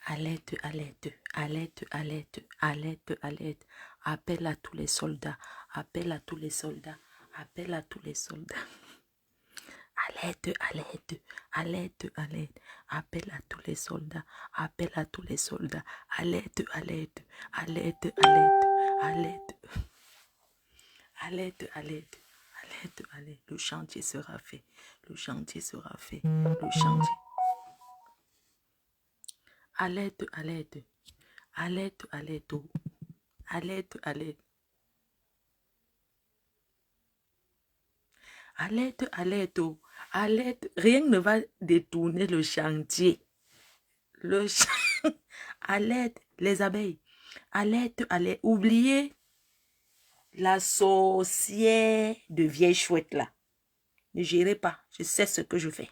Alerte, alerte, alerte, alerte, alerte, alerte. Appel à tous les soldats. Appel à tous les soldats. Appel à tous les soldats. Alerte, alerte, alerte, alerte. Appel à tous les soldats. Appel à tous les soldats. Alerte, alerte, alerte, alerte, alerte. Alerte, alerte, alerte, alerte. Le chantier sera fait. Le chantier sera fait. Le chantier. Alerte, alerte. Alerte, alerte. Alerte, alerte. Alerte, alerte. Alerte. Rien ne va détourner le chantier. Le Alerte, les abeilles. Alerte, alerte. Oubliez la sorcière de vieille chouette là. Ne gérez pas. Je sais ce que je fais.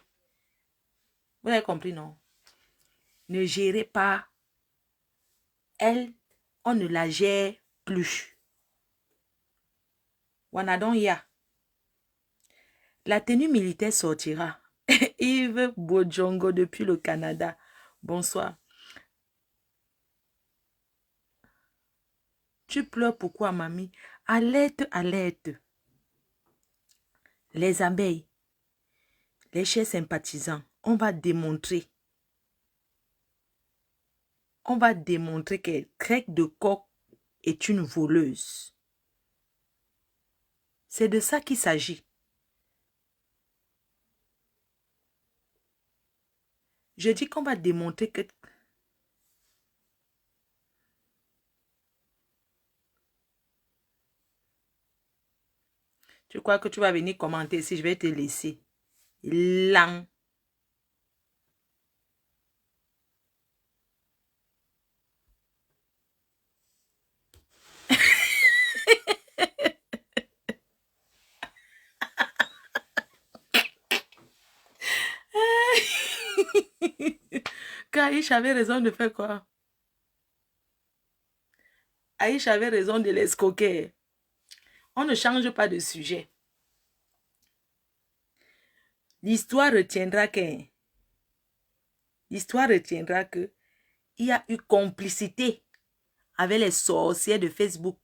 Vous avez compris, non? Ne gérez pas. Elle, on ne la gère plus. Wanadon ya. La tenue militaire sortira. Yves Bojongo depuis le Canada. Bonsoir. Tu pleures pourquoi, mamie? Alerte, alerte. Les abeilles, les chers sympathisants, on va démontrer. On va démontrer que Grecque de Coq est une voleuse. C'est de ça qu'il s'agit. Je dis qu'on va démontrer que... Tu crois que tu vas venir commenter si je vais te laisser? Lent. Aïcha avait raison de faire quoi? Aïcha avait raison de l'escroquer. On ne change pas de sujet. L'histoire retiendra que il y a eu complicité avec les sorcières de Facebook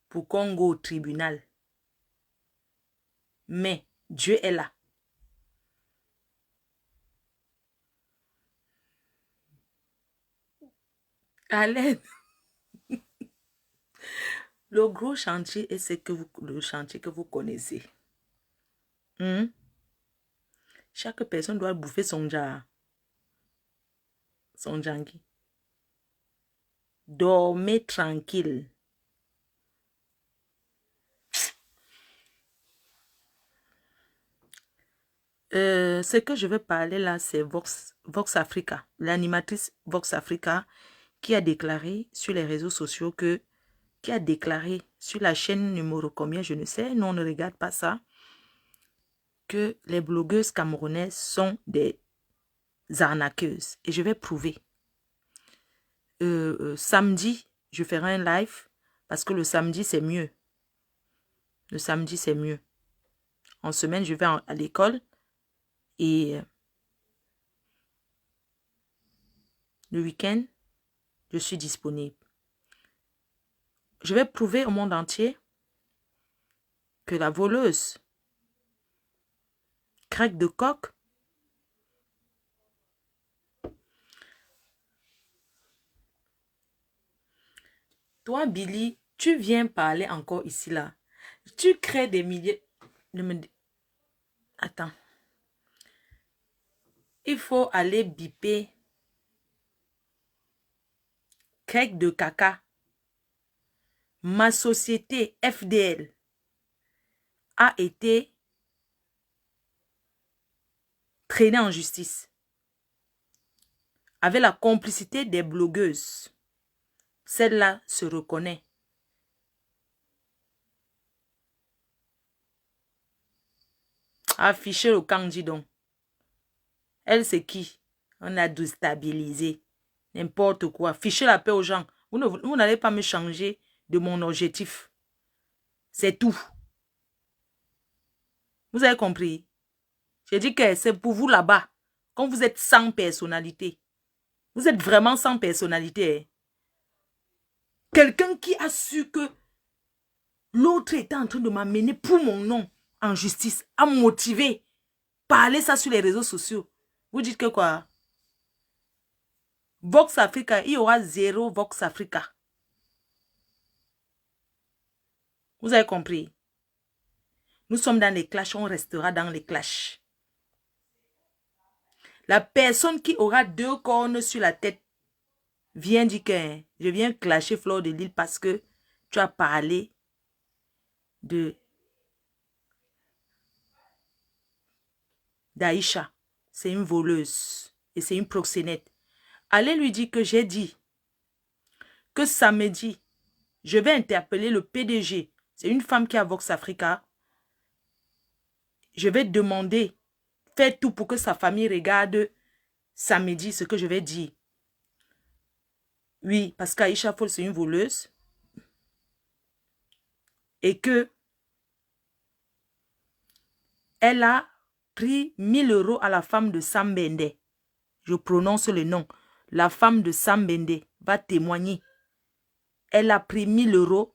pour qu'on go au tribunal. Mais Dieu est là. À l'aide. Le gros chantier est le chantier que vous connaissez. Chaque personne doit bouffer son jar. Son jangi. Dormez tranquille. Ce que je veux parler là, c'est Vox Africa. L'animatrice Vox Africa qui a déclaré sur les réseaux sociaux qui a déclaré sur la chaîne numéro combien, je ne sais, nous on ne regarde pas ça, que les blogueuses camerounaises sont des arnaqueuses. Et je vais prouver. Samedi, je ferai un live parce que le samedi, c'est mieux. Le samedi, c'est mieux. En semaine, je vais à l'école et le week-end, je suis disponible. Je vais prouver au monde entier que la voleuse Grecque de Coq toi, Billy, tu viens parler encore ici, là. Tu crées des milliers... Attends. Il faut aller biper Grecque de caca. Ma société FDL a été traînée en justice avec la complicité des blogueuses. Celle-là se reconnaît. Afficher le candidat donc. Elle, c'est qui? On a déstabilisé. N'importe quoi. Fichez la paix aux gens. Vous n'allez pas me changer de mon objectif. C'est tout. Vous avez compris? J'ai dit que c'est pour vous là-bas. Quand vous êtes sans personnalité. Vous êtes vraiment sans personnalité. Hein. Quelqu'un qui a su que l'autre était en train de m'amener pour mon nom en justice, à motiver, parler ça sur les réseaux sociaux. Vous dites que quoi? Vox Africa, il y aura 0 Vox Africa. Vous avez compris? Nous sommes dans les clashs, on restera dans les clashs. La personne qui aura 2 cornes sur la tête vient dire que je viens clasher Fleur de Lys parce que tu as parlé d'Aïcha. C'est une voleuse et c'est une proxénète. Allez lui dire que j'ai dit que samedi, je vais interpeller le PDG. C'est une femme qui a Vox Africa. Je vais demander, faites tout pour que sa famille regarde samedi ce que je vais dire. Oui, parce qu'Aïcha Fall, c'est une voleuse. Et que elle a pris 1000 € à la femme de Sam Bende. Je prononce le nom. La femme de Sam Bende va témoigner. Elle a pris 1000 €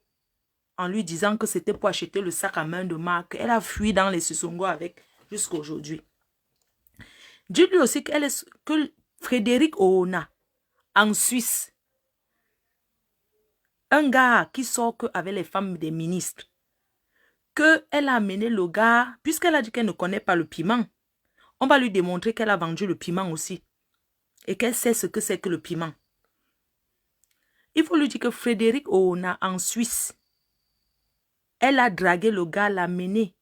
en lui disant que c'était pour acheter le sac à main de marque. Elle a fui dans les Sissongo avec jusqu'à aujourd'hui. Dites-lui aussi que Frédéric Oona, en Suisse, un gars qui sort avec les femmes des ministres, qu'elle a amené le gars, puisqu'elle a dit qu'elle ne connaît pas le piment, on va lui démontrer qu'elle a vendu le piment aussi. Et qu'elle sait ce que c'est que le piment. Il faut lui dire que Frédéric Oona, en Suisse, elle a dragué le gars, l'a mené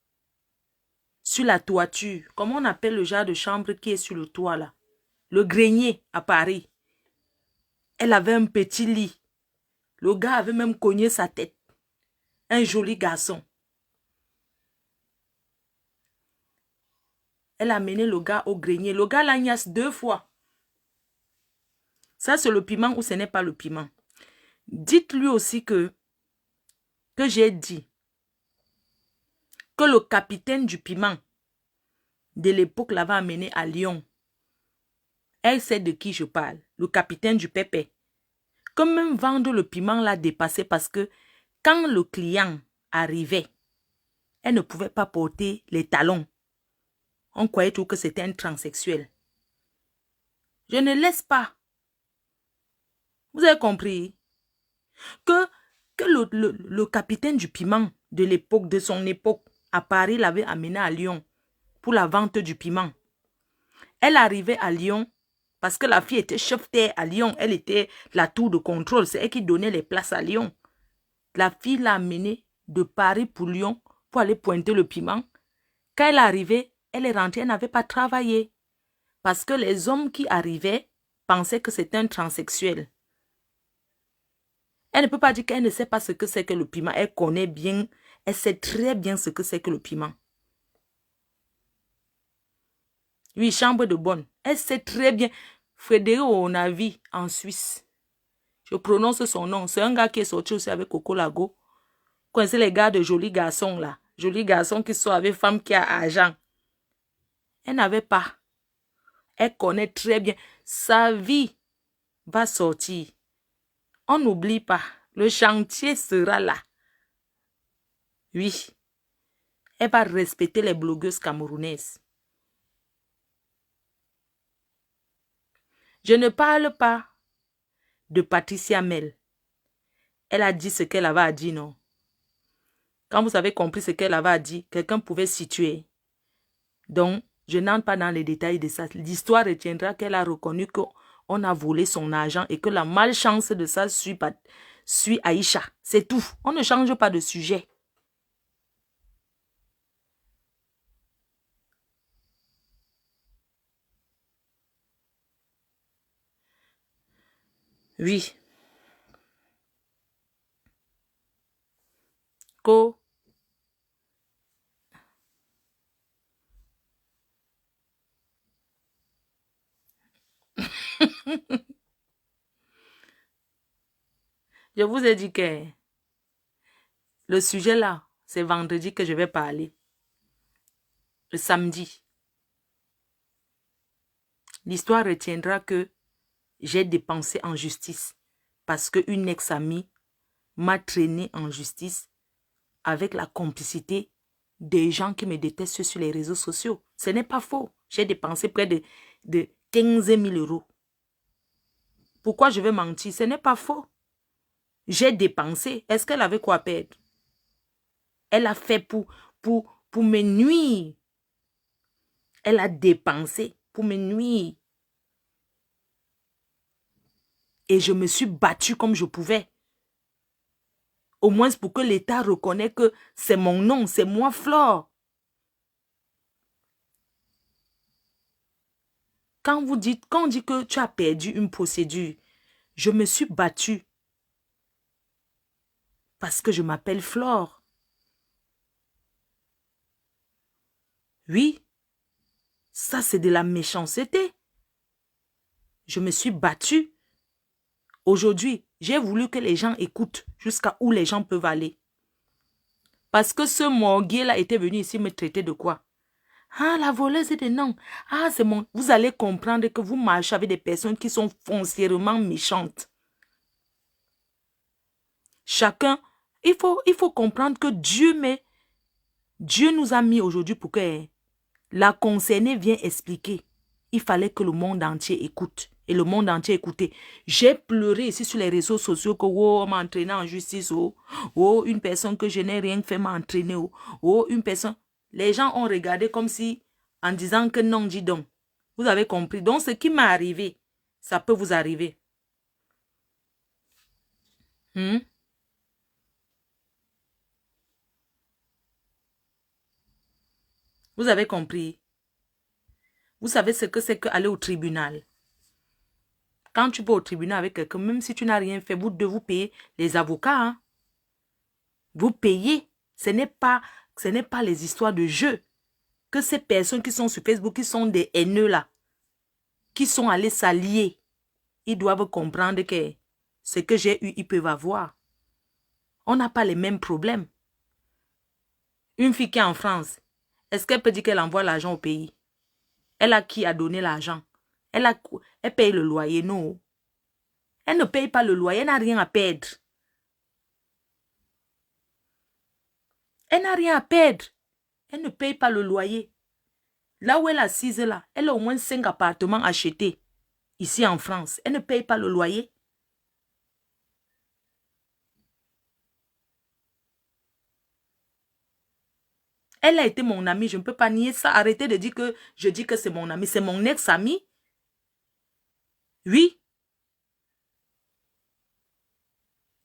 sur la toiture. Comment on appelle le genre de chambre qui est sur le toit là? Le grenier à Paris. Elle avait un petit lit. Le gars avait même cogné sa tête. Un joli garçon. Elle a mené le gars au grenier. Le gars l'a gnasse 2 fois. Ça, c'est le piment ou ce n'est pas le piment. Dites-lui aussi que j'ai dit que le capitaine du piment de l'époque l'avait amené à Lyon. Elle sait de qui je parle. Le capitaine du pépé. Que même vendre le piment l'a dépassé parce que quand le client arrivait, elle ne pouvait pas porter les talons. On croyait tout que c'était un transsexuel. Je ne laisse pas. Vous avez compris? Que le capitaine du piment de l'époque, de son époque, à Paris, l'avait amené à Lyon pour la vente du piment. Elle arrivait à Lyon parce que la fille était chef-terre à Lyon. Elle était la tour de contrôle. C'est elle qui donnait les places à Lyon. La fille l'a amenée de Paris pour Lyon pour aller pointer le piment. Quand elle est arrivée, elle est rentrée, elle n'avait pas travaillé. Parce que les hommes qui arrivaient pensaient que c'était un transsexuel. Elle ne peut pas dire qu'elle ne sait pas ce que c'est que le piment. Elle connaît bien, elle sait très bien ce que c'est que le piment. Oui, chambre de bonne. Elle sait très bien. Frédéric Onavi en Suisse. Je prononce son nom. C'est un gars qui est sorti aussi avec Coco Lago. Vous connaissez les gars de jolis garçons là. Jolis garçons qui sont avec femme qui a argent. Elle n'avait pas. Elle connaît très bien. Sa vie va sortir. On n'oublie pas. Le chantier sera là. Oui. Elle va respecter les blogueuses camerounaises. Je ne parle pas de Patricia Mel. Elle a dit ce qu'elle avait à dire, non? Quand vous avez compris ce qu'elle avait à dire, quelqu'un pouvait situer. Donc, je n'entre pas dans les détails de ça. L'histoire retiendra qu'elle a reconnu qu'on a volé son argent et que la malchance de ça suit Aïcha. C'est tout. On ne change pas de sujet. Oui. Je vous ai dit que le sujet là, c'est vendredi que je vais parler. Le samedi. l'histoire retiendra que j'ai dépensé en justice parce qu'une ex-amie m'a traîné en justice avec la complicité des gens qui me détestent sur les réseaux sociaux. Ce n'est pas faux. J'ai dépensé près de 15 000 euros. Pourquoi je vais mentir? Ce n'est pas faux. J'ai dépensé. Est-ce qu'elle avait quoi perdre? Elle a fait pour me nuire. Elle a dépensé pour me nuire. Et je me suis battue comme je pouvais. Au moins pour que l'État reconnaisse que c'est mon nom, c'est moi Flore. Quand on dit que tu as perdu une procédure, je me suis battue. Parce que je m'appelle Flore. Oui, ça c'est de la méchanceté. Je me suis battue. Aujourd'hui, j'ai voulu que les gens écoutent jusqu'à où les gens peuvent aller. Parce que ce morguier-là était venu ici me traiter de quoi? Ah, la voleuse de non. Ah, c'est mon... Vous allez comprendre que vous marchez avec des personnes qui sont foncièrement méchantes. Chacun, il faut comprendre que Dieu nous a mis aujourd'hui pour que la concernée vienne expliquer. Il fallait que le monde entier écoute. Et le monde entier écoutait. J'ai pleuré ici sur les réseaux sociaux que oh, on m'a entraîné en justice. Oh, une personne que je n'ai rien fait m'a entraîné. Oh, une personne... Les gens ont regardé comme si, en disant que non, dis donc. Vous avez compris. Donc, ce qui m'est arrivé, ça peut vous arriver. Vous avez compris. Vous savez ce que c'est qu'aller au tribunal. Quand tu vas au tribunal avec quelqu'un, même si tu n'as rien fait, vous devez payer les avocats. Hein. Vous payez. Ce n'est pas les histoires de jeu. Que ces personnes qui sont sur Facebook, qui sont des haineux là, qui sont allés s'allier, ils doivent comprendre que ce que j'ai eu, ils peuvent avoir. On n'a pas les mêmes problèmes. Une fille qui est en France, est-ce qu'elle peut dire qu'elle envoie l'argent au pays? Elle a qui a donné l'argent? Elle paye le loyer, non. Elle ne paye pas le loyer, elle n'a rien à perdre. Elle n'a rien à perdre. Elle ne paye pas le loyer. Là où elle est assise là, elle a au moins 5 appartements achetés. Ici en France, elle ne paye pas le loyer. Elle a été mon amie, je ne peux pas nier ça. Arrêtez de dire que je dis que c'est mon amie. C'est mon ex-amie. Oui.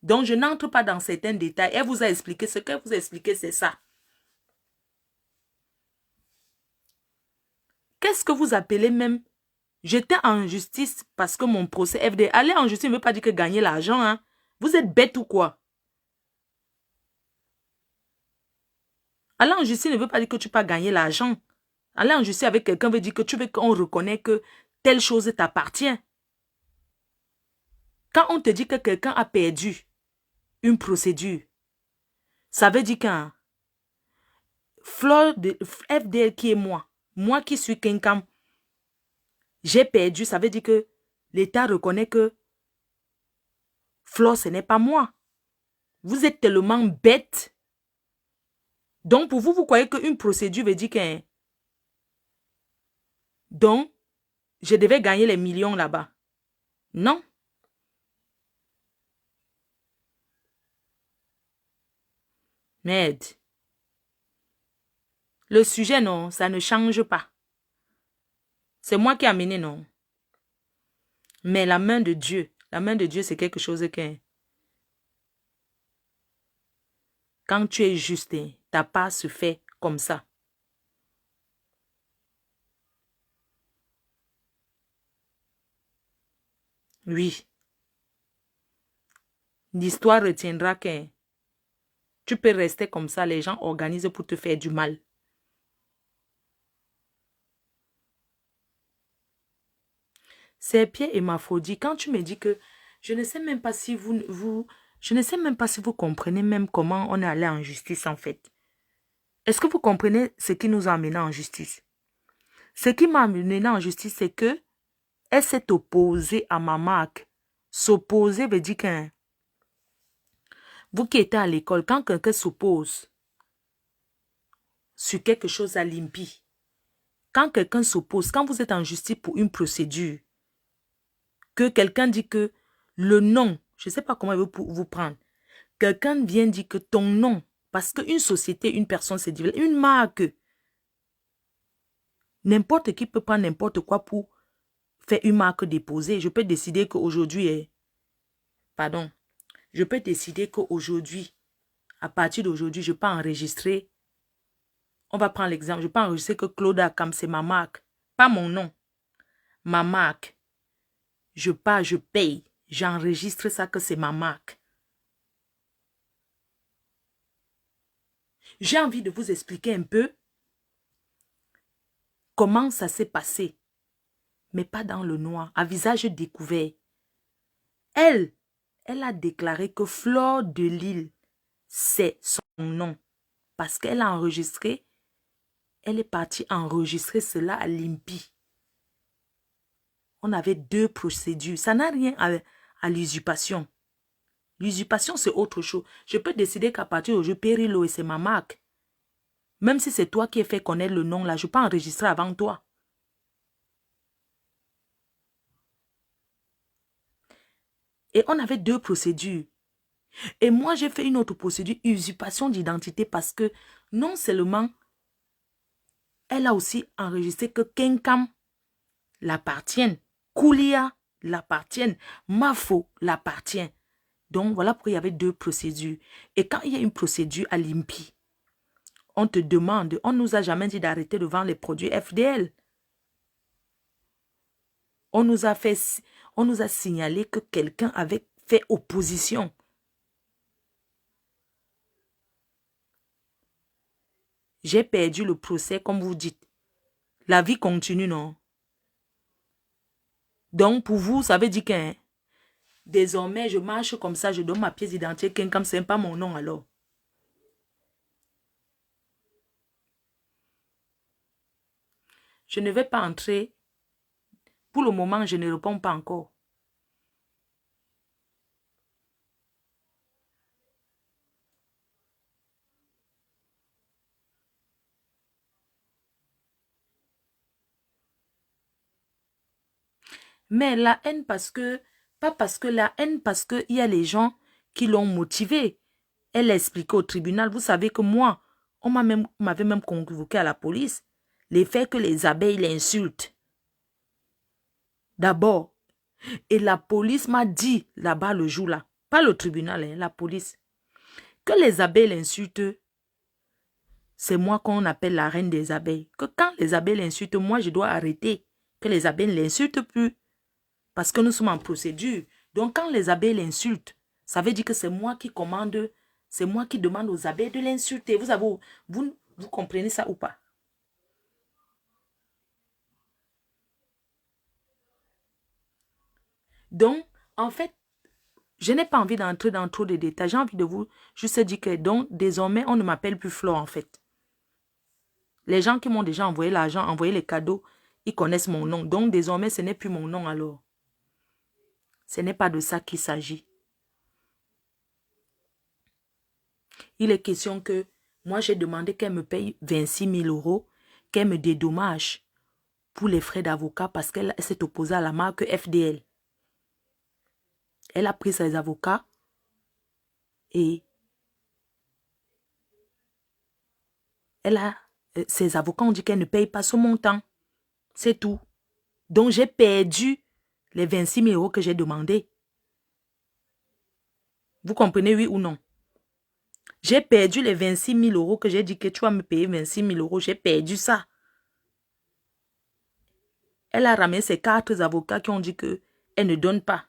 Donc, je n'entre pas dans certains détails. Elle vous a expliqué. Ce qu'elle vous a expliqué, c'est ça. Qu'est-ce que vous appelez même? J'étais en justice parce que mon procès FD. Aller en justice ne veut pas dire que gagner l'argent. Hein? Vous êtes bête ou quoi? Aller en justice ne veut pas dire que tu peux gagner l'argent. Aller en justice avec quelqu'un veut dire que tu veux qu'on reconnaisse que telle chose t'appartient. Quand on te dit que quelqu'un a perdu une procédure, ça veut dire qu'un Flore de FDL qui est moi qui suis quelqu'un, j'ai perdu, ça veut dire que l'État reconnaît que Flore, ce n'est pas moi. Vous êtes tellement bête. Donc, pour vous, vous croyez qu'une procédure veut dire que... Donc, je devais gagner les millions là-bas. Non. Merde. Le sujet, non, ça ne change pas. C'est moi qui ai amené, non. Mais la main de Dieu, c'est quelque chose que... Quand tu es juste, ta part se fait comme ça. Oui. L'histoire retiendra que tu peux rester comme ça, les gens organisent pour te faire du mal. C'est Pierre et Maphrodie. Quand tu me dis que je ne sais même pas si je ne sais même pas si vous comprenez même comment on est allé en justice en fait. Est-ce que vous comprenez ce qui nous a amené en justice? Ce qui m'a amené en justice, c'est que Elle s'est opposée à ma marque. S'opposer veut dire que vous qui êtes à l'école, quand quelqu'un s'oppose sur quelque chose à l'IMPI, quand quelqu'un s'oppose, quand vous êtes en justice pour une procédure, que quelqu'un dit que le nom, je ne sais pas comment il veut vous prendre, quelqu'un vient dire que ton nom, parce qu'une société, une personne, c'est différent, une marque, n'importe qui peut prendre n'importe quoi pour faire une marque déposée. Je peux décider qu'aujourd'hui, pardon, je peux décider qu'aujourd'hui, à partir d'aujourd'hui, je peux enregistrer. On va prendre l'exemple. Je peux enregistrer que Claude Akam, c'est ma marque. Pas mon nom. Ma marque. Je pars, je paye. J'enregistre ça que c'est ma marque. J'ai envie de vous expliquer un peu comment ça s'est passé. Mais pas dans le noir, à visage découvert. Elle a déclaré que Flore de Lille, c'est son nom. Parce qu'elle a enregistré, elle est partie enregistrer cela à l'IMPI. On avait 2 procédures. Ça n'a rien à l'usurpation. L'usurpation, c'est autre chose. Je peux décider qu'à partir d'aujourd'hui, Périlo, et c'est ma marque. Même si c'est toi qui as fait connaître le nom là, je peux enregistrer avant toi. Et on avait 2 procédures. Et moi, j'ai fait une autre procédure, usurpation d'identité, parce que non seulement elle a aussi enregistré que Kenkam l'appartienne, Koulia l'appartienne, Mafo l'appartient. Donc, voilà pourquoi il y avait 2 procédures. Et quand il y a une procédure à l'IMPI, on te demande, on ne nous a jamais dit d'arrêter de vendre les produits FDL. On nous a signalé que quelqu'un avait fait opposition. J'ai perdu le procès, comme vous dites. La vie continue, non? Donc, pour vous, ça veut dire que désormais, je marche comme ça, je donne ma pièce d'identité, quelqu'un ne sait pas mon nom alors. Je ne vais pas entrer. Pour le moment, je ne réponds pas encore. Mais la haine parce que, pas parce que la haine parce qu'il y a les gens qui l'ont motivée. Elle a expliqué au tribunal, vous savez que moi, on m'avait même convoqué à la police. Les faits que les abeilles l'insultent. D'abord. Et la police m'a dit là-bas le jour-là, pas le tribunal, hein, la police, que les abeilles l'insultent, c'est moi qu'on appelle la reine des abeilles. Que quand les abeilles l'insultent, moi je dois arrêter. Que les abeilles ne l'insultent plus. Parce que nous sommes en procédure. Donc quand les abeilles l'insultent, ça veut dire que c'est moi qui commande, c'est moi qui demande aux abeilles de l'insulter. Vous comprenez ça ou pas? Donc, en fait, je n'ai pas envie d'entrer dans trop de détails. J'ai envie de vous juste dire que donc, désormais, on ne m'appelle plus Flore, en fait. Les gens qui m'ont déjà envoyé l'argent, envoyé les cadeaux, ils connaissent mon nom. Donc, désormais, ce n'est plus mon nom alors. Ce n'est pas de ça qu'il s'agit. Il est question que moi, j'ai demandé qu'elle me paye 26 000 €, qu'elle me dédommage pour les frais d'avocat parce qu'elle s'est opposée à la marque FDL. Elle a pris ses avocats et ses avocats ont dit qu'elle ne paye pas ce montant. C'est tout. Donc, j'ai perdu les 26 000 € que j'ai demandé. Vous comprenez, oui ou non? J'ai perdu les 26 000 € que j'ai dit que tu vas me payer 26 000 €. J'ai perdu ça. Elle a ramené ses 4 avocats qui ont dit qu'elle ne donne pas.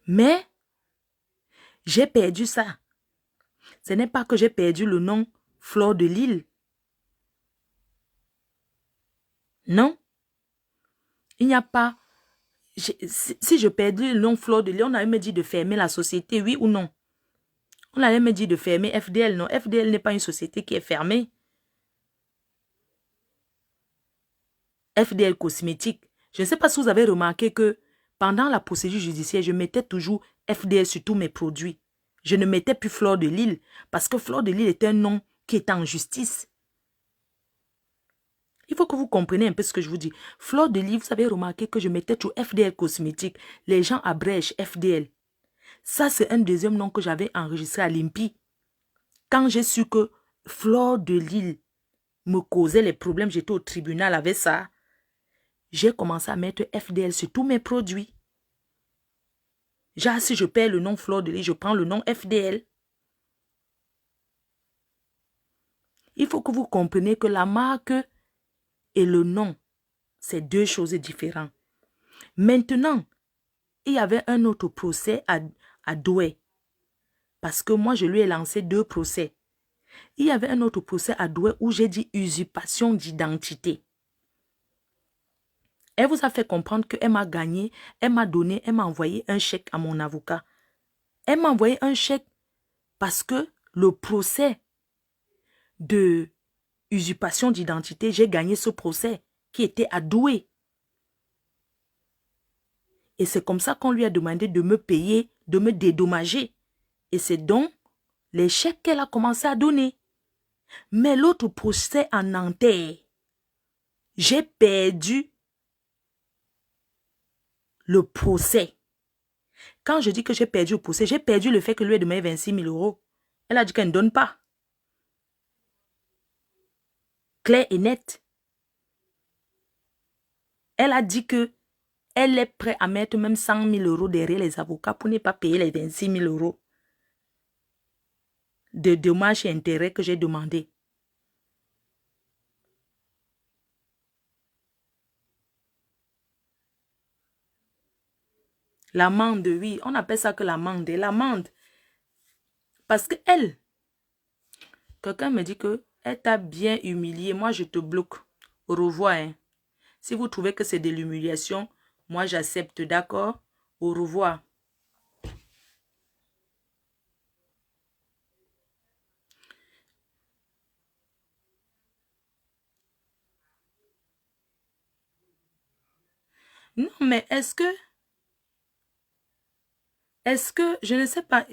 Mais, j'ai perdu ça. Ce n'est pas que j'ai perdu le nom Flore de Lille. Non. Il n'y a pas... Si je perdais le nom Flore de Lille, on allait me dire de fermer la société, oui ou non? On allait me dire de fermer FDL, non? FDL n'est pas une société qui est fermée. FDL Cosmétique. Je ne sais pas si vous avez remarqué que pendant la procédure judiciaire, je mettais toujours FDL sur tous mes produits. Je ne mettais plus Fleur de Lille parce que Fleur de Lille est un nom qui est en justice. Il faut que vous compreniez un peu ce que je vous dis. Fleur de Lille, vous avez remarqué que je mettais toujours FDL Cosmétique. Les gens abrègent FDL. Ça, c'est un deuxième nom que j'avais enregistré à l'IMPI. Quand j'ai su que Fleur de Lille me causait les problèmes, j'étais au tribunal avec ça. J'ai commencé à mettre FDL sur tous mes produits. Genre, si je perds le nom Fleur de Lille, je prends le nom FDL. Il faut que vous compreniez que la marque et le nom, c'est deux choses différentes. Maintenant, il y avait un autre procès à Douai. Parce que moi, je lui ai lancé 2 procès. Il y avait un autre procès à Douai où j'ai dit usurpation d'identité. Elle vous a fait comprendre qu'elle m'a gagné, elle m'a donné, elle m'a envoyé un chèque à mon avocat. Elle m'a envoyé un chèque parce que le procès de usurpation d'identité, j'ai gagné ce procès qui était à Douai. Et c'est comme ça qu'on lui a demandé de me payer, de me dédommager. Et c'est donc les chèques qu'elle a commencé à donner. Mais l'autre procès en Nanterre, j'ai perdu le procès. Quand je dis que j'ai perdu le procès, j'ai perdu le fait que lui ait demandé 26 000 euros. Elle a dit qu'elle ne donne pas. Claire et nette. Elle a dit que elle est prête à mettre même 100 000 euros derrière les avocats pour ne pas payer les 26 000 euros de dommages et intérêts que j'ai demandé. L'amende, oui, on appelle ça que l'amende. L'amende, parce que elle, quelqu'un me dit que elle t'a bien humilié. Moi, je te bloque. Au revoir. Hein. Si vous trouvez que c'est de l'humiliation, moi, j'accepte, d'accord? Au revoir. Non, mais est-ce que, je ne sais pas,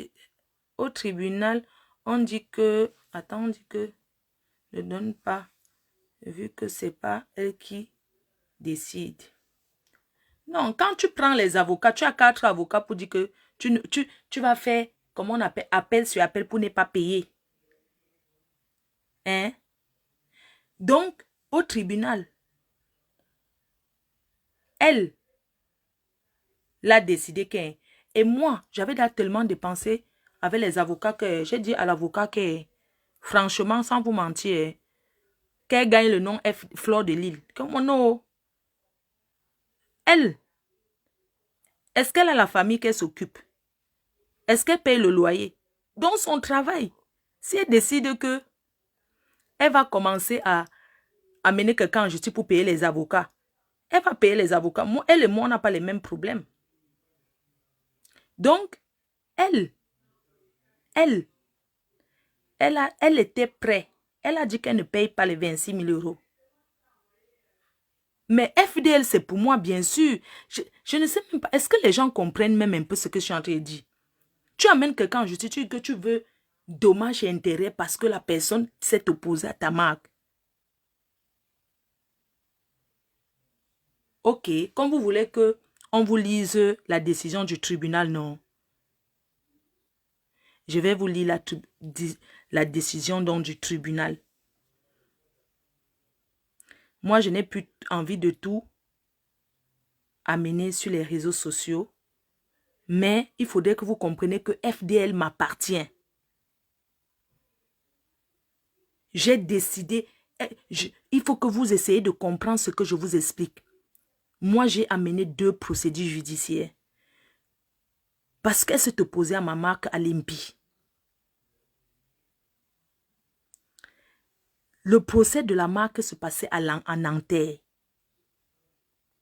au tribunal, on dit que, attends, on dit que ne donne pas, vu que c'est pas elle qui décide. Non, quand tu prends les avocats, tu as 4 avocats pour dire que tu vas faire, comment on appelle, appel sur appel pour ne pas payer. Hein? Donc, au tribunal, elle l'a décidé qu'elle. Et moi, j'avais tellement dépensé avec les avocats que j'ai dit à l'avocat que, franchement, sans vous mentir, qu'elle gagne le nom Fleur de Lille. Comment non? Elle, est-ce qu'elle a la famille qu'elle s'occupe? Est-ce qu'elle paye le loyer? Dans son travail, si elle décide que elle va commencer à amener quelqu'un en justice pour payer les avocats, elle va payer les avocats. Moi, elle et moi, on n'a pas les mêmes problèmes. Donc, elle était prête. Elle a dit qu'elle ne paye pas les 26 000 euros. Mais FDL, c'est pour moi, bien sûr. Je ne sais même pas. Est-ce que les gens comprennent même un peu ce que je suis en train de dire? Tu amènes quelqu'un en justice, que tu veux dommages et intérêts parce que la personne s'est opposée à ta marque. Ok, comme vous voulez que on vous lise la décision du tribunal, non. Je vais vous lire la décision donc, du tribunal. Moi, je n'ai plus envie de tout amener sur les réseaux sociaux. Mais il faudrait que vous compreniez que FDL m'appartient. J'ai décidé, il faut que vous essayiez de comprendre ce que je vous explique. Moi, j'ai amené 2 procédures judiciaires. Parce qu'elle s'est opposée à ma marque à l'IMPI. Le procès de la marque se passait à Nanterre.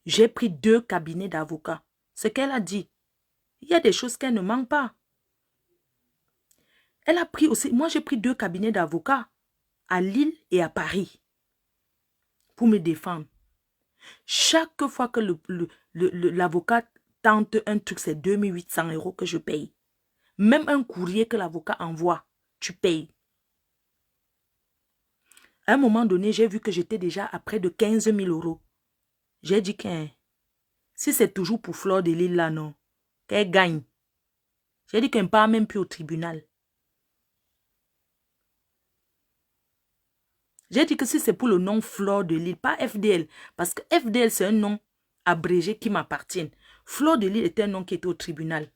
J'ai pris 2 cabinets d'avocats. Ce qu'elle a dit, il y a des choses qu'elle ne manque pas. Elle a pris aussi, moi j'ai pris 2 cabinets d'avocats à Lille et à Paris pour me défendre. Chaque fois que l'avocat tente un truc, c'est 2800 € que je paye. Même un courrier que l'avocat envoie, tu payes. À un moment donné, j'ai vu que j'étais déjà à près de 15 000 €. J'ai dit que si c'est toujours pour Fleur de Lys là, non, qu'elle gagne. J'ai dit qu'elle ne part même plus au tribunal. J'ai dit que si c'est pour le nom Fleur de Lys, pas FDL, parce que FDL c'est un nom abrégé qui m'appartient. Fleur de Lys était un nom qui était au tribunal.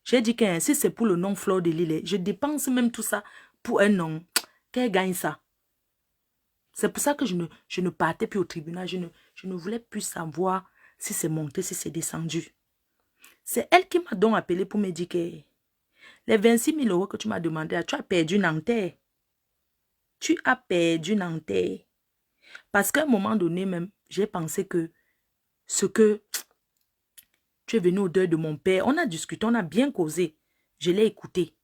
J'ai dit que si c'est pour le nom Fleur de Lys, je dépense même tout ça pour un nom. Qu'elle gagne ça. C'est pour ça que je ne partais plus au tribunal. Je ne voulais plus savoir si c'est monté, si c'est descendu. C'est elle qui m'a donc appelé pour me dire que les 26 000 € que tu m'as demandé, tu as perdu Nanterre. Tu as perdu Nanterre. Parce qu'à un moment donné même, j'ai pensé que ce que tu es venu au deuil de mon père, on a discuté, on a bien causé. Je l'ai écouté.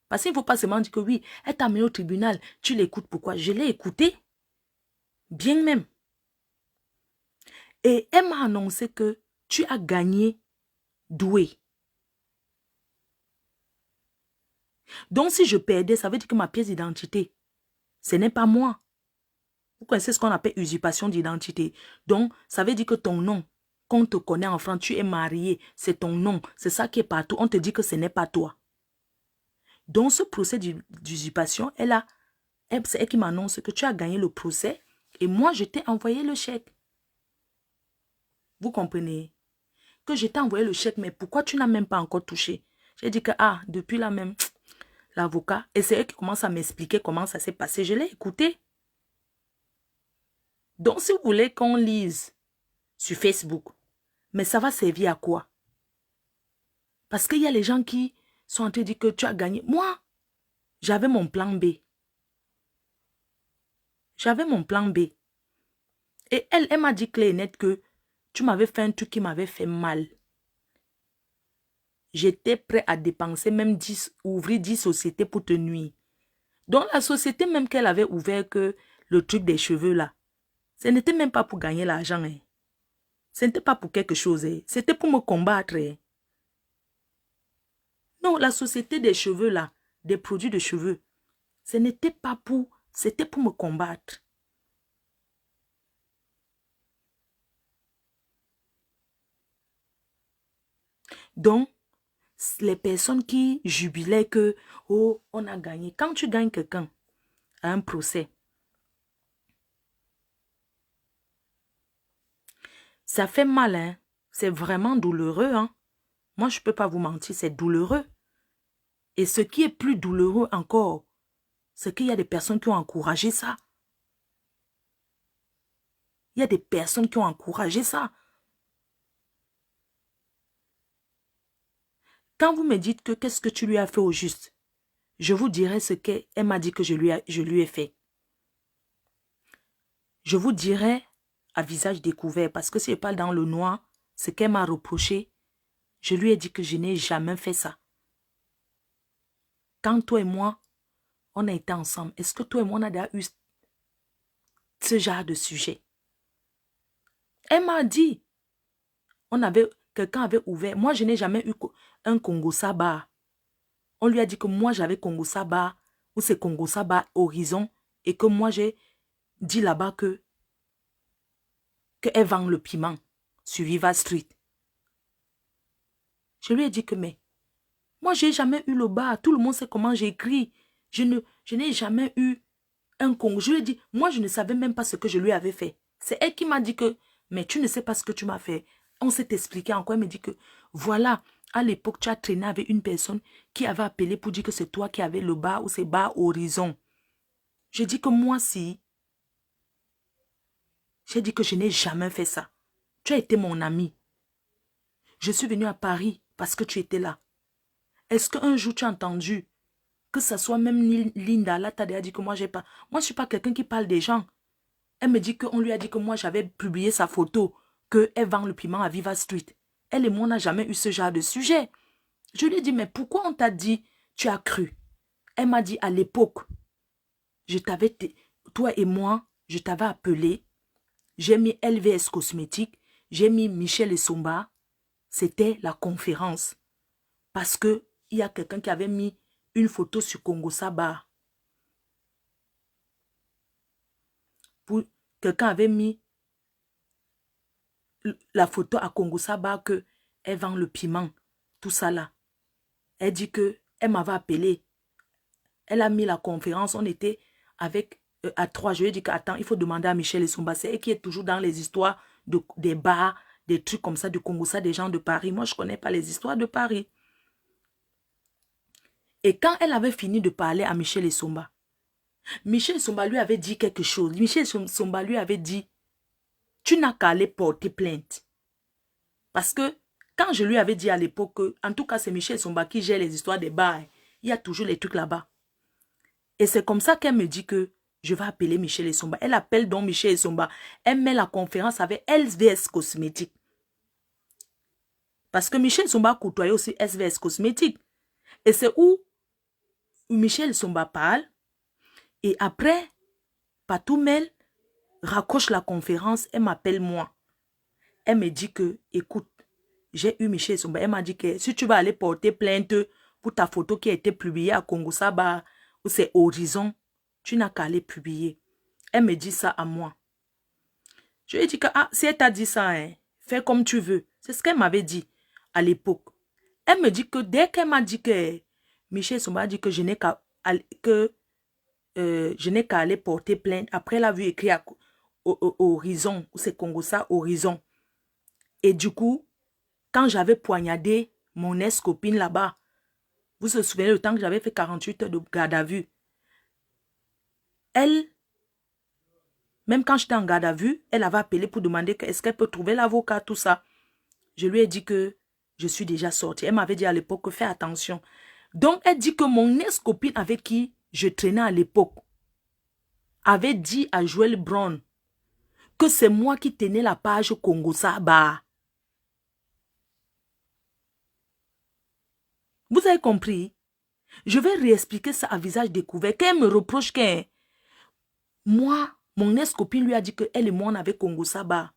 Parce qu'il ne faut pas seulement dire que oui, elle t'a amené au tribunal, tu l'écoutes pourquoi? Je l'ai écouté. Bien même. Et elle m'a annoncé que tu as gagné Doué. Donc si je perdais, ça veut dire que ma pièce d'identité, ce n'est pas moi. Vous connaissez ce qu'on appelle usurpation d'identité. Donc ça veut dire que ton nom, qu'on te connaît en France, tu es marié, c'est ton nom, c'est ça qui est partout. On te dit que ce n'est pas toi. Donc ce procès d'usurpation, c'est elle qui m'annonce que tu as gagné le procès et moi je t'ai envoyé le chèque. Vous comprenez? Que je t'ai envoyé le chèque, mais pourquoi tu n'as même pas encore touché? J'ai dit que, depuis là même, l'avocat, et c'est elle qui commence à m'expliquer comment ça s'est passé. Je l'ai écouté. Donc, si vous voulez qu'on lise sur Facebook, mais ça va servir à quoi? Parce qu'il y a les gens qui sont en train de dire que tu as gagné. Moi, j'avais mon plan B. J'avais mon plan B. Et elle m'a dit clair et net que tu m'avais fait un truc qui m'avait fait mal. J'étais prêt à dépenser même ouvrir 10 sociétés pour te nuire. Donc la société même qu'elle avait ouvert que le truc des cheveux là, ce n'était même pas pour gagner l'argent. Hein. Ce n'était pas pour quelque chose. Hein. C'était pour me combattre. Hein. Non, la société des cheveux là, des produits de cheveux, ce n'était pas pour, c'était pour me combattre. Donc, les personnes qui jubilaient que, oh, on a gagné. Quand tu gagnes quelqu'un à un procès, ça fait mal, hein. C'est vraiment douloureux, hein. Moi, je ne peux pas vous mentir, c'est douloureux. Et ce qui est plus douloureux encore, c'est qu'il y a des personnes qui ont encouragé ça. Il y a des personnes qui ont encouragé ça. Quand vous me dites que qu'est-ce que tu lui as fait au juste, je vous dirai ce qu'elle m'a dit que je lui ai fait. Je vous dirai à visage découvert, parce que si je parle dans le noir, ce qu'elle m'a reproché, je lui ai dit que je n'ai jamais fait ça. Quand toi et moi, on a été ensemble, est-ce que toi et moi, on a déjà eu ce genre de sujet? Elle m'a dit, quelqu'un avait ouvert, moi je n'ai jamais eu un Congo Saba. On lui a dit que moi j'avais Congo Saba, ou c'est Congo Saba Horizon, et que moi j'ai dit là-bas qu'elle vend le piment sur Viva Street. Je lui ai dit que mais, moi j'ai jamais eu le bar, tout le monde sait comment j'écris. Je n'ai jamais eu un Congo. Je lui ai dit, moi je ne savais même pas ce que je lui avais fait. C'est elle qui m'a dit que, mais tu ne sais pas ce que tu m'as fait. On s'est expliqué encore, elle me dit que, voilà, à l'époque tu as traîné avec une personne qui avait appelé pour dire que c'est toi qui avais le bar ou c'est bar Horizon. Je dis que moi si, j'ai dit que je n'ai jamais fait ça. Tu as été mon ami. Je suis venue à Paris parce que tu étais là. Est-ce qu'un jour tu as entendu que ça soit même Linda là, t'as déjà dit que moi j'ai pas. Moi je suis pas quelqu'un qui parle des gens. Elle me dit qu'on lui a dit que moi j'avais publié sa photo, qu'elle vend le piment à Viva Street. Elle et moi on n'a jamais eu ce genre de sujet. Je lui ai dit mais pourquoi on t'a dit tu as cru? Elle m'a dit à l'époque, toi et moi, je t'avais appelé j'ai mis LVS Cosmétique, j'ai mis Michel Essomba. C'était la conférence. Parce que il y a quelqu'un qui avait mis une photo sur Congo Saba. Quelqu'un avait mis la photo à Congo Saba que elle vend le piment. Tout ça là. Elle dit que elle m'avait appelé. Elle a mis la conférence. On était avec à 3. Je lui ai dit qu'attends, il faut demander à Michel Essomba. C'est elle qui est toujours dans les histoires des bars, des trucs comme ça, du Congo, ça, des gens de Paris. Moi, je ne connais pas les histoires de Paris. Et quand elle avait fini de parler à Michel Essomba, Michel Essomba lui avait dit quelque chose. Michel Essomba lui avait dit, tu n'as qu'à aller porter plainte. Parce que quand je lui avais dit à l'époque, en tout cas c'est Michel Essomba qui gère les histoires des bars, il y a toujours les trucs là-bas. Et c'est comme ça qu'elle me dit que je vais appeler Michel Essomba. Elle appelle donc Michel Essomba. Elle met la conférence avec SVS Cosmétique. Parce que Michel Essomba côtoyait aussi SVS Cosmétique. Et c'est où Michel Essomba parle. Et après, Patoumel raccroche la conférence. Elle m'appelle moi. Elle me dit que, écoute, j'ai eu Michel Essomba. Elle m'a dit que si tu vas aller porter plainte pour ta photo qui a été publiée à Congo Saba, ou c'est Horizon, tu n'as qu'à aller publier. Elle me dit ça à moi. Je lui ai dit que, ah, si elle t'a dit ça, hein, fais comme tu veux. C'est ce qu'elle m'avait dit à l'époque. Elle me dit que dès qu'elle m'a dit que Michel Essomba a dit que je n'ai qu'à aller porter plainte. Après, elle a vu écrire Horizon, ou c'est Congo ça, Horizon. Et du coup, quand j'avais poignardé mon ex-copine là-bas, vous vous souvenez le temps que j'avais fait 48 heures de garde à vue. Elle, même quand j'étais en garde à vue, elle avait appelé pour demander est-ce qu'elle peut trouver l'avocat, tout ça. Je lui ai dit que je suis déjà sortie. Elle m'avait dit à l'époque que fais attention. Donc, elle dit que mon ex-copine avec qui je traînais à l'époque avait dit à Joël Brown que c'est moi qui tenais la page Congo Saba. Vous avez compris? Je vais réexpliquer ça à visage découvert. Qu'elle me reproche que moi, mon ex-copine lui a dit qu'elle et moi, on avait Congo Saba.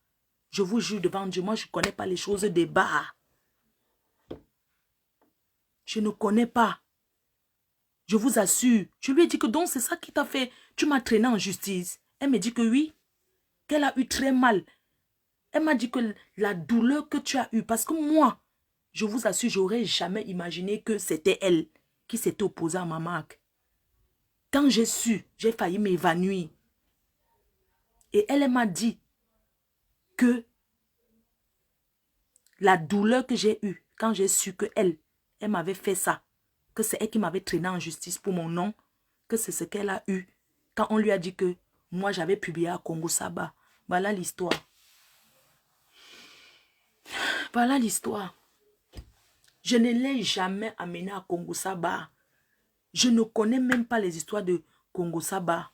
Je vous jure devant Dieu, moi, je ne connais pas les choses des bars. Je ne connais pas. Je vous assure. Je lui ai dit que donc c'est ça qui t'a fait. Tu m'as traîné en justice. Elle me dit que oui. Qu'elle a eu très mal. Elle m'a dit que la douleur que tu as eue. Parce que moi, je vous assure, j'aurais jamais imaginé que c'était elle qui s'était opposée à ma marque. Quand j'ai su, j'ai failli m'évanouir. Et elle m'a dit que la douleur que j'ai eue quand j'ai su que elle m'avait fait ça, que c'est elle qui m'avait traîné en justice pour mon nom, que c'est ce qu'elle a eu quand on lui a dit que moi j'avais publié à Congo Saba. Voilà l'histoire. Voilà l'histoire. Je ne l'ai jamais amené à Congo Saba. Je ne connais même pas les histoires de Congo Saba.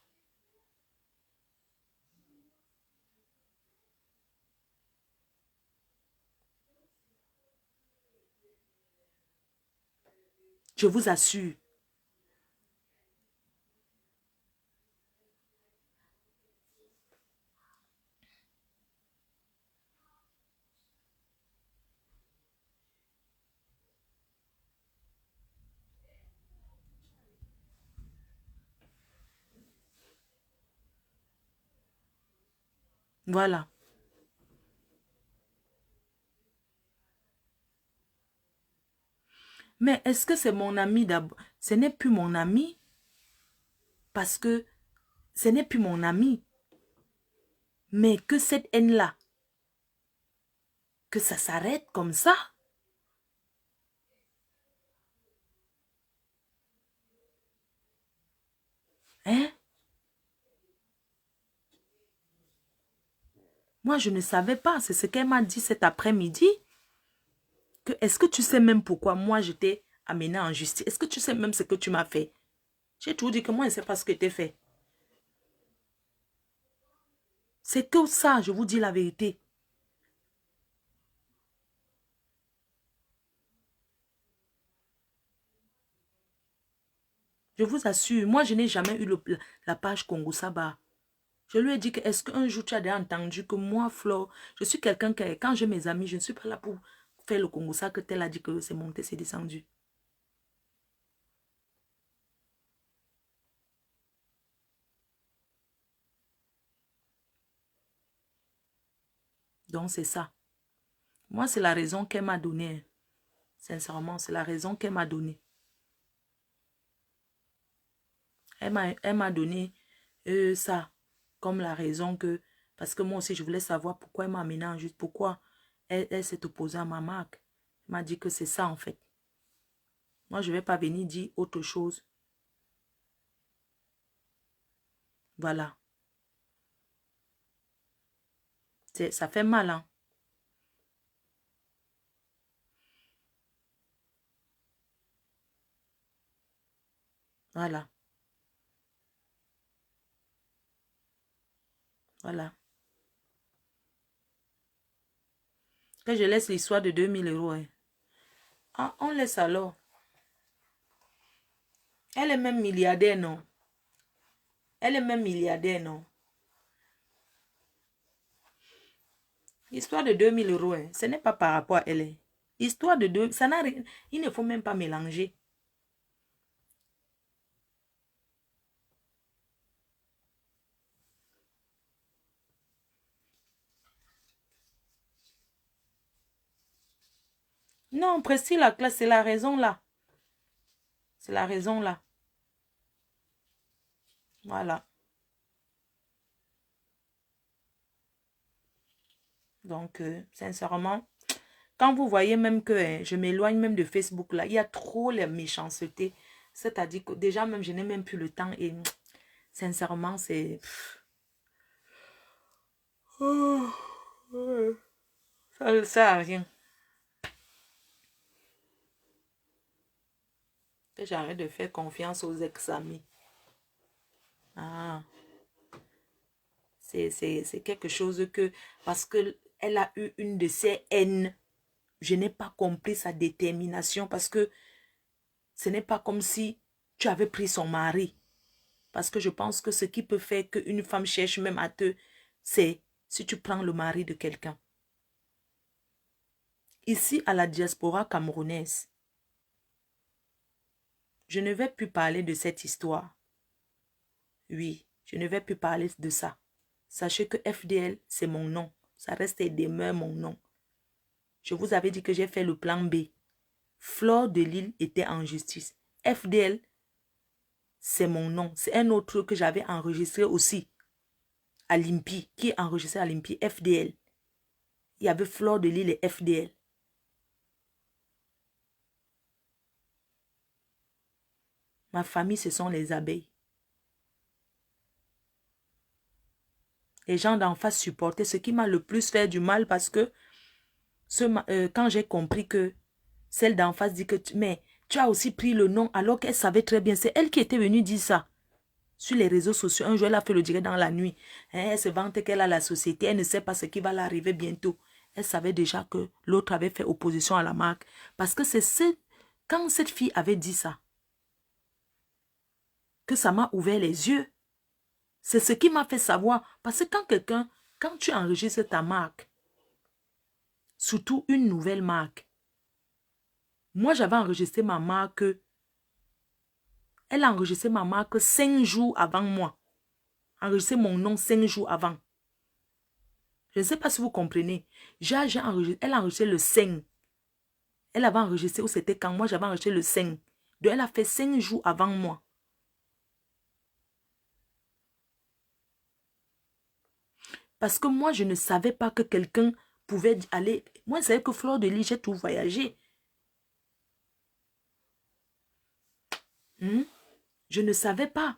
Je vous assure. Voilà. Mais est-ce que c'est mon ami d'abord? Ce n'est plus mon ami. Parce que ce n'est plus mon ami. Mais que cette haine-là, que ça s'arrête comme ça. Hein? Moi, je ne savais pas. C'est ce qu'elle m'a dit cet après-midi. Est-ce que tu sais même pourquoi moi, je t'ai amené en justice? Est-ce que tu sais même ce que tu m'as fait? J'ai toujours dit que moi, je ne sais pas ce que tu as fait. C'est que ça, je vous dis la vérité. Je vous assure, moi, je n'ai jamais eu la page Congo Saba. Je lui ai dit que est-ce qu'un jour tu as déjà entendu que moi, Flore, je suis quelqu'un qui, quand j'ai mes amis, je ne suis pas là pour faire le Congo, ça que tel a dit que c'est monté, c'est descendu. Donc c'est ça. Moi, c'est la raison qu'elle m'a donnée. Sincèrement, c'est la raison qu'elle m'a donnée. Elle m'a donné ça comme la raison que... Parce que moi aussi, je voulais savoir pourquoi elle m'a amené en juste. Pourquoi elle s'est opposée à ma marque. Elle m'a dit que c'est ça en fait. Moi, je ne vais pas venir dire autre chose. Voilà. Ça fait mal, hein. Voilà. Voilà. Que je laisse l'histoire de 2000 euros. Hein. Ah, on laisse alors. Elle est même milliardaire, non? Elle est même milliardaire, non? Histoire de 2000 euros, hein. Ce n'est pas par rapport à elle. Hein. Histoire de 2, ça n'a rien. Il ne faut même pas mélanger. Non, précis la classe, c'est la raison là. C'est la raison là. Voilà. Donc, sincèrement, quand vous voyez même que je m'éloigne même de Facebook là, il y a trop la méchanceté. C'est-à-dire que déjà même, je n'ai même plus le temps et sincèrement, c'est... Oh, ouais. Ça ne sert à rien. Que j'arrête de faire confiance aux ex-amis. Ah, c'est quelque chose que... Parce qu'elle a eu une de ses haines. Je n'ai pas compris sa détermination parce que ce n'est pas comme si tu avais pris son mari. Parce que je pense que ce qui peut faire qu'une femme cherche même à te... C'est si tu prends le mari de quelqu'un. Ici, à la diaspora camerounaise, je ne vais plus parler de cette histoire. Oui, je ne vais plus parler de ça. Sachez que FDL, c'est mon nom. Ça reste et demeure mon nom. Je vous avais dit que j'ai fait le plan B. Flore de Lille était en justice. FDL, c'est mon nom. C'est un autre truc que j'avais enregistré aussi. À l'IMPI. Qui est enregistré à l'IMPI? FDL. Il y avait Flore de Lille et FDL. Ma famille, ce sont les abeilles. Les gens d'en face supportaient, ce qui m'a le plus fait du mal parce que quand j'ai compris que celle d'en face dit que mais tu as aussi pris le nom alors qu'elle savait très bien. C'est elle qui était venue dire ça sur les réseaux sociaux. Un jour, elle a fait le direct dans la nuit. Elle se vante qu'elle a la société. Elle ne sait pas ce qui va l'arriver bientôt. Elle savait déjà que l'autre avait fait opposition à la marque. Parce que quand cette fille avait dit ça, que ça m'a ouvert les yeux. C'est ce qui m'a fait savoir. Parce que quand tu enregistres ta marque, surtout une nouvelle marque, moi j'avais enregistré ma marque, elle a enregistré ma marque 5 jours avant moi. Enregistré mon nom 5 jours avant. Je ne sais pas si vous comprenez. Elle a enregistré le 5. Elle avait enregistré où c'était quand moi j'avais enregistré le 5. Donc elle a fait 5 jours avant moi. Parce que moi, je ne savais pas que quelqu'un pouvait aller... Moi, je savais que Flore de Lille, j'ai tout voyagé. Je ne savais pas.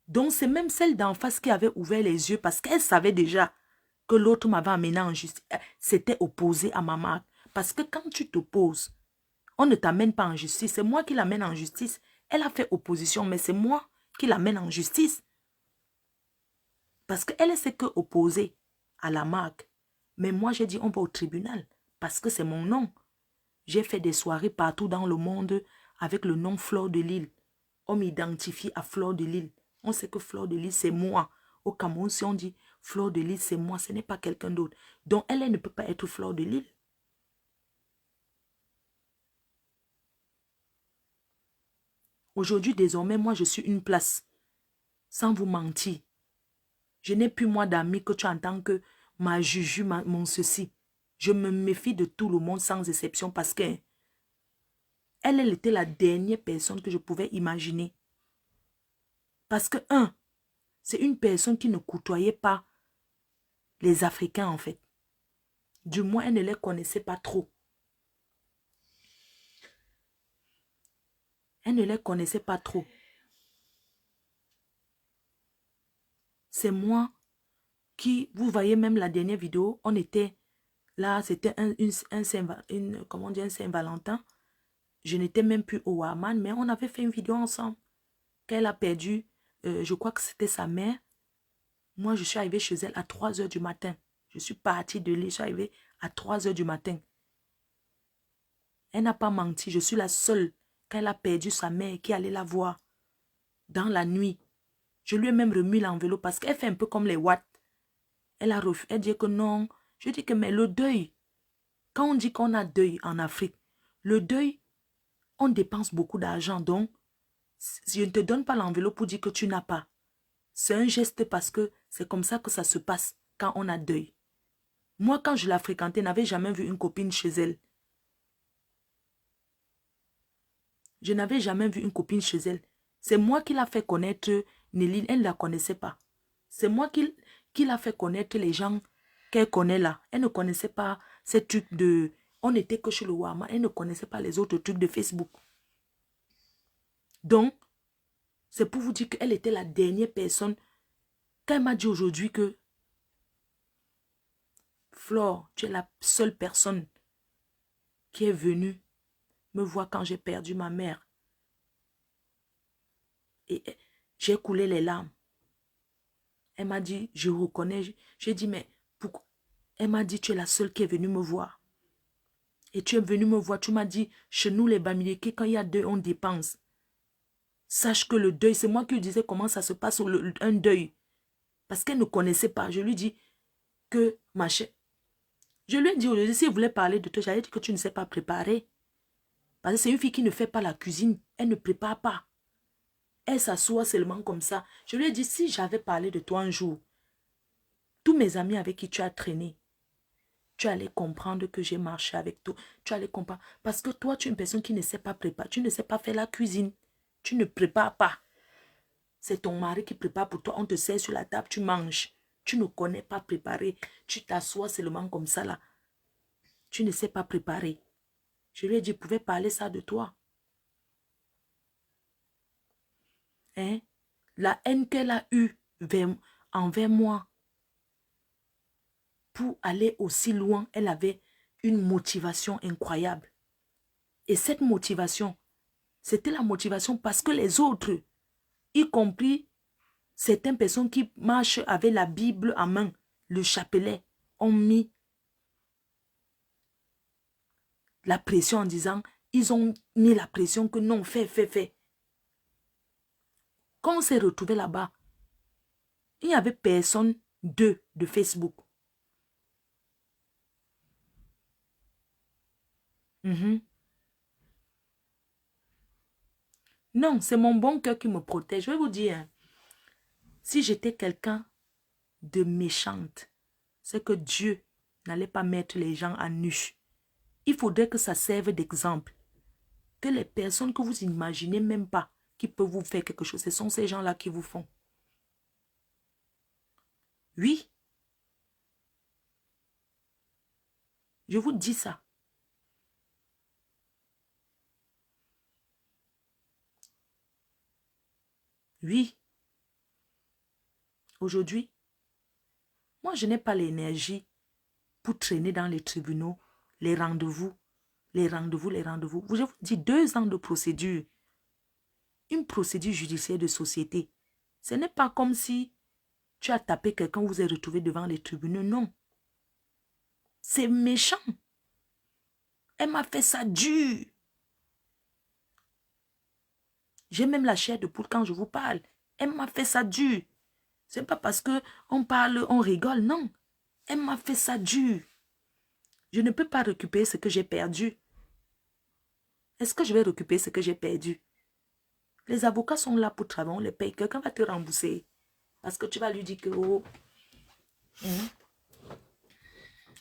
Donc, c'est même celle d'en face qui avait ouvert les yeux parce qu'elle savait déjà que l'autre m'avait amené en justice. C'était opposé à ma marque. Parce que quand tu t'opposes, on ne t'amène pas en justice. C'est moi qui l'amène en justice. Elle a fait opposition, mais c'est moi qui l'amène en justice. Parce qu'elle s'est que opposée à la marque. Mais moi, j'ai dit, on va au tribunal. Parce que c'est mon nom. J'ai fait des soirées partout dans le monde avec le nom Flore de Lille. On m'identifie à Flore de Lille. On sait que Flore de Lille, c'est moi. Au Cameroun, si on dit Fleur de Lys, c'est moi, ce n'est pas quelqu'un d'autre. Donc, elle ne peut pas être Fleur de Lys. Aujourd'hui, désormais, moi, je suis une place. Sans vous mentir. Je n'ai plus, moi, d'amis que tu entends que ma juju, mon ceci. Je me méfie de tout le monde sans exception parce que elle était la dernière personne que je pouvais imaginer. Parce que, c'est une personne qui ne côtoyait pas les Africains, en fait. Du moins, elle ne les connaissait pas trop. Elle ne les connaissait pas trop. C'est moi qui, vous voyez même la dernière vidéo, on était là, c'était un Saint-Valentin. Je n'étais même plus au Warman, mais on avait fait une vidéo ensemble. Qu'elle a perdu, je crois que c'était sa mère. Moi, je suis arrivée chez elle à 3 h du matin. Je suis partie de l'île, je suis arrivée à 3 h du matin. Elle n'a pas menti, je suis la seule, quand elle a perdu sa mère, qui allait la voir dans la nuit. Je lui ai même remis l'enveloppe parce qu'elle fait un peu comme les Watts. Elle a refusé, elle dit que non. Je dis que mais le deuil, quand on dit qu'on a deuil en Afrique, le deuil, on dépense beaucoup d'argent. Donc, je ne te donne pas l'enveloppe pour dire que tu n'as pas. C'est un geste parce que c'est comme ça que ça se passe quand on a deuil. Moi, quand je la fréquentais, je n'avais jamais vu une copine chez elle. Je n'avais jamais vu une copine chez elle. C'est moi qui l'a fait connaître Néline, elle ne la connaissait pas. C'est moi qui l'a fait connaître les gens qu'elle connaît là. Elle ne connaissait pas ces trucs de... On n'était que chez le Wama. Elle ne connaissait pas les autres trucs de Facebook. Donc, c'est pour vous dire qu'elle était la dernière personne. Quand elle m'a dit aujourd'hui que Flore, tu es la seule personne qui est venue me voir quand j'ai perdu ma mère. Et j'ai coulé les larmes. Elle m'a dit, je reconnais. J'ai dit, mais pourquoi? Elle m'a dit, tu es la seule qui est venue me voir. Et tu es venue me voir, tu m'as dit, chez nous les Bamileke, quand il y a deuil, on dépense. Sache que le deuil, c'est moi qui lui disais comment ça se passe, un deuil. Parce qu'elle ne connaissait pas. Je lui dis que, ma chère, je lui ai dit aujourd'hui, si elle voulait parler de toi, j'allais dire que tu ne sais pas préparer. Parce que c'est une fille qui ne fait pas la cuisine. Elle ne prépare pas. Elle s'assoit seulement comme ça. Je lui ai dit, si j'avais parlé de toi un jour, tous mes amis avec qui tu as traîné, tu allais comprendre que j'ai marché avec toi. Tu allais comprendre. Parce que toi, tu es une personne qui ne sait pas préparer. Tu ne sais pas faire la cuisine. Tu ne prépares pas. C'est ton mari qui prépare pour toi. On te sert sur la table, tu manges. Tu ne connais pas préparer. Tu t'assois seulement comme ça là. Tu ne sais pas préparer. Je lui ai dit, je pouvais parler ça de toi. Hein? La haine qu'elle a eue envers moi, pour aller aussi loin, elle avait une motivation incroyable. Et cette motivation, c'était la motivation parce que les autres, y compris certaines personnes qui marchent avec la Bible en main, le chapelet, ont mis la pression en disant, ils ont mis la pression que non, fais. Quand on s'est retrouvé là-bas, il n'y avait personne de Facebook. Non, c'est mon bon cœur qui me protège. Je vais vous dire, hein, si j'étais quelqu'un de méchante, c'est que Dieu n'allait pas mettre les gens à nu. Il faudrait que ça serve d'exemple. Que les personnes que vous imaginez même pas qui peuvent vous faire quelque chose, ce sont ces gens-là qui vous font. Oui. Je vous dis ça. Oui. Aujourd'hui, moi, je n'ai pas l'énergie pour traîner dans les tribunaux, les rendez-vous. Je vous dis 2 ans de procédure. Une procédure judiciaire de société. Ce n'est pas comme si tu as tapé quelqu'un, vous êtes retrouvé devant les tribunaux. Non. C'est méchant. Elle m'a fait ça dur. J'ai même la chair de poule quand je vous parle. Elle m'a fait ça dur. C'est pas parce qu'on parle, on rigole, non. Elle m'a fait ça dur. Je ne peux pas récupérer ce que j'ai perdu. Est-ce que je vais récupérer ce que j'ai perdu? Les avocats sont là pour travailler, on les paye. Quelqu'un va te rembourser. Parce que tu vas lui dire que... Oh, je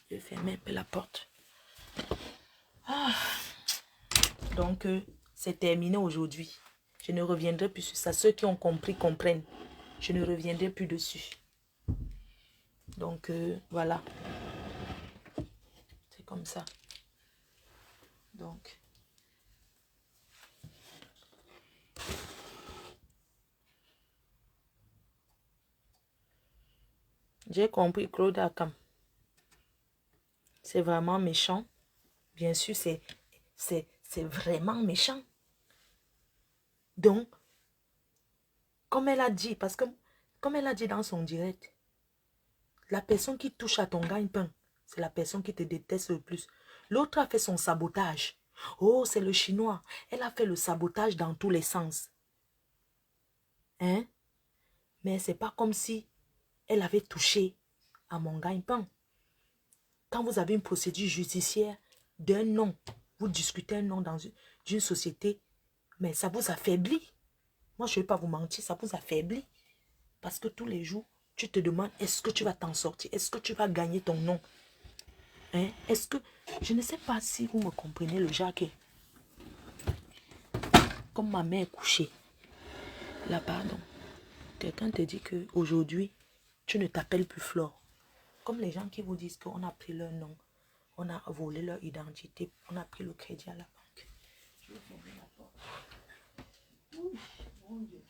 vais fermer un peu la porte. Ah. Donc, c'est terminé aujourd'hui. Je ne reviendrai plus sur ça. Ceux qui ont compris, comprennent. Je ne reviendrai plus dessus. Donc, voilà. C'est comme ça. Donc... J'ai compris, Claude Akam. C'est vraiment méchant. Bien sûr, c'est vraiment méchant. Donc, comme elle a dit, parce que, comme elle a dit dans son direct, la personne qui touche à ton gagne-pain, c'est la personne qui te déteste le plus. L'autre a fait son sabotage. Oh, c'est le chinois. Elle a fait le sabotage dans tous les sens. Hein? Mais c'est pas comme si elle avait touché à mon gagne-pain. Quand vous avez une procédure judiciaire d'un nom, vous discutez un nom dans une société, mais ça vous affaiblit. Moi, je ne vais pas vous mentir, ça vous affaiblit. Parce que tous les jours, tu te demandes, est-ce que tu vas t'en sortir? Est-ce que tu vas gagner ton nom? Hein? Est-ce que... Je ne sais pas si vous me comprenez, le Jacques. Comme ma mère est couchée. Là, pardon. Quelqu'un te dit qu'aujourd'hui, tu ne t'appelles plus Flore. Comme les gens qui vous disent qu'on a pris leur nom, on a volé leur identité, on a pris le crédit à la banque. Je vais fermer la porte. Ouh, mon Dieu.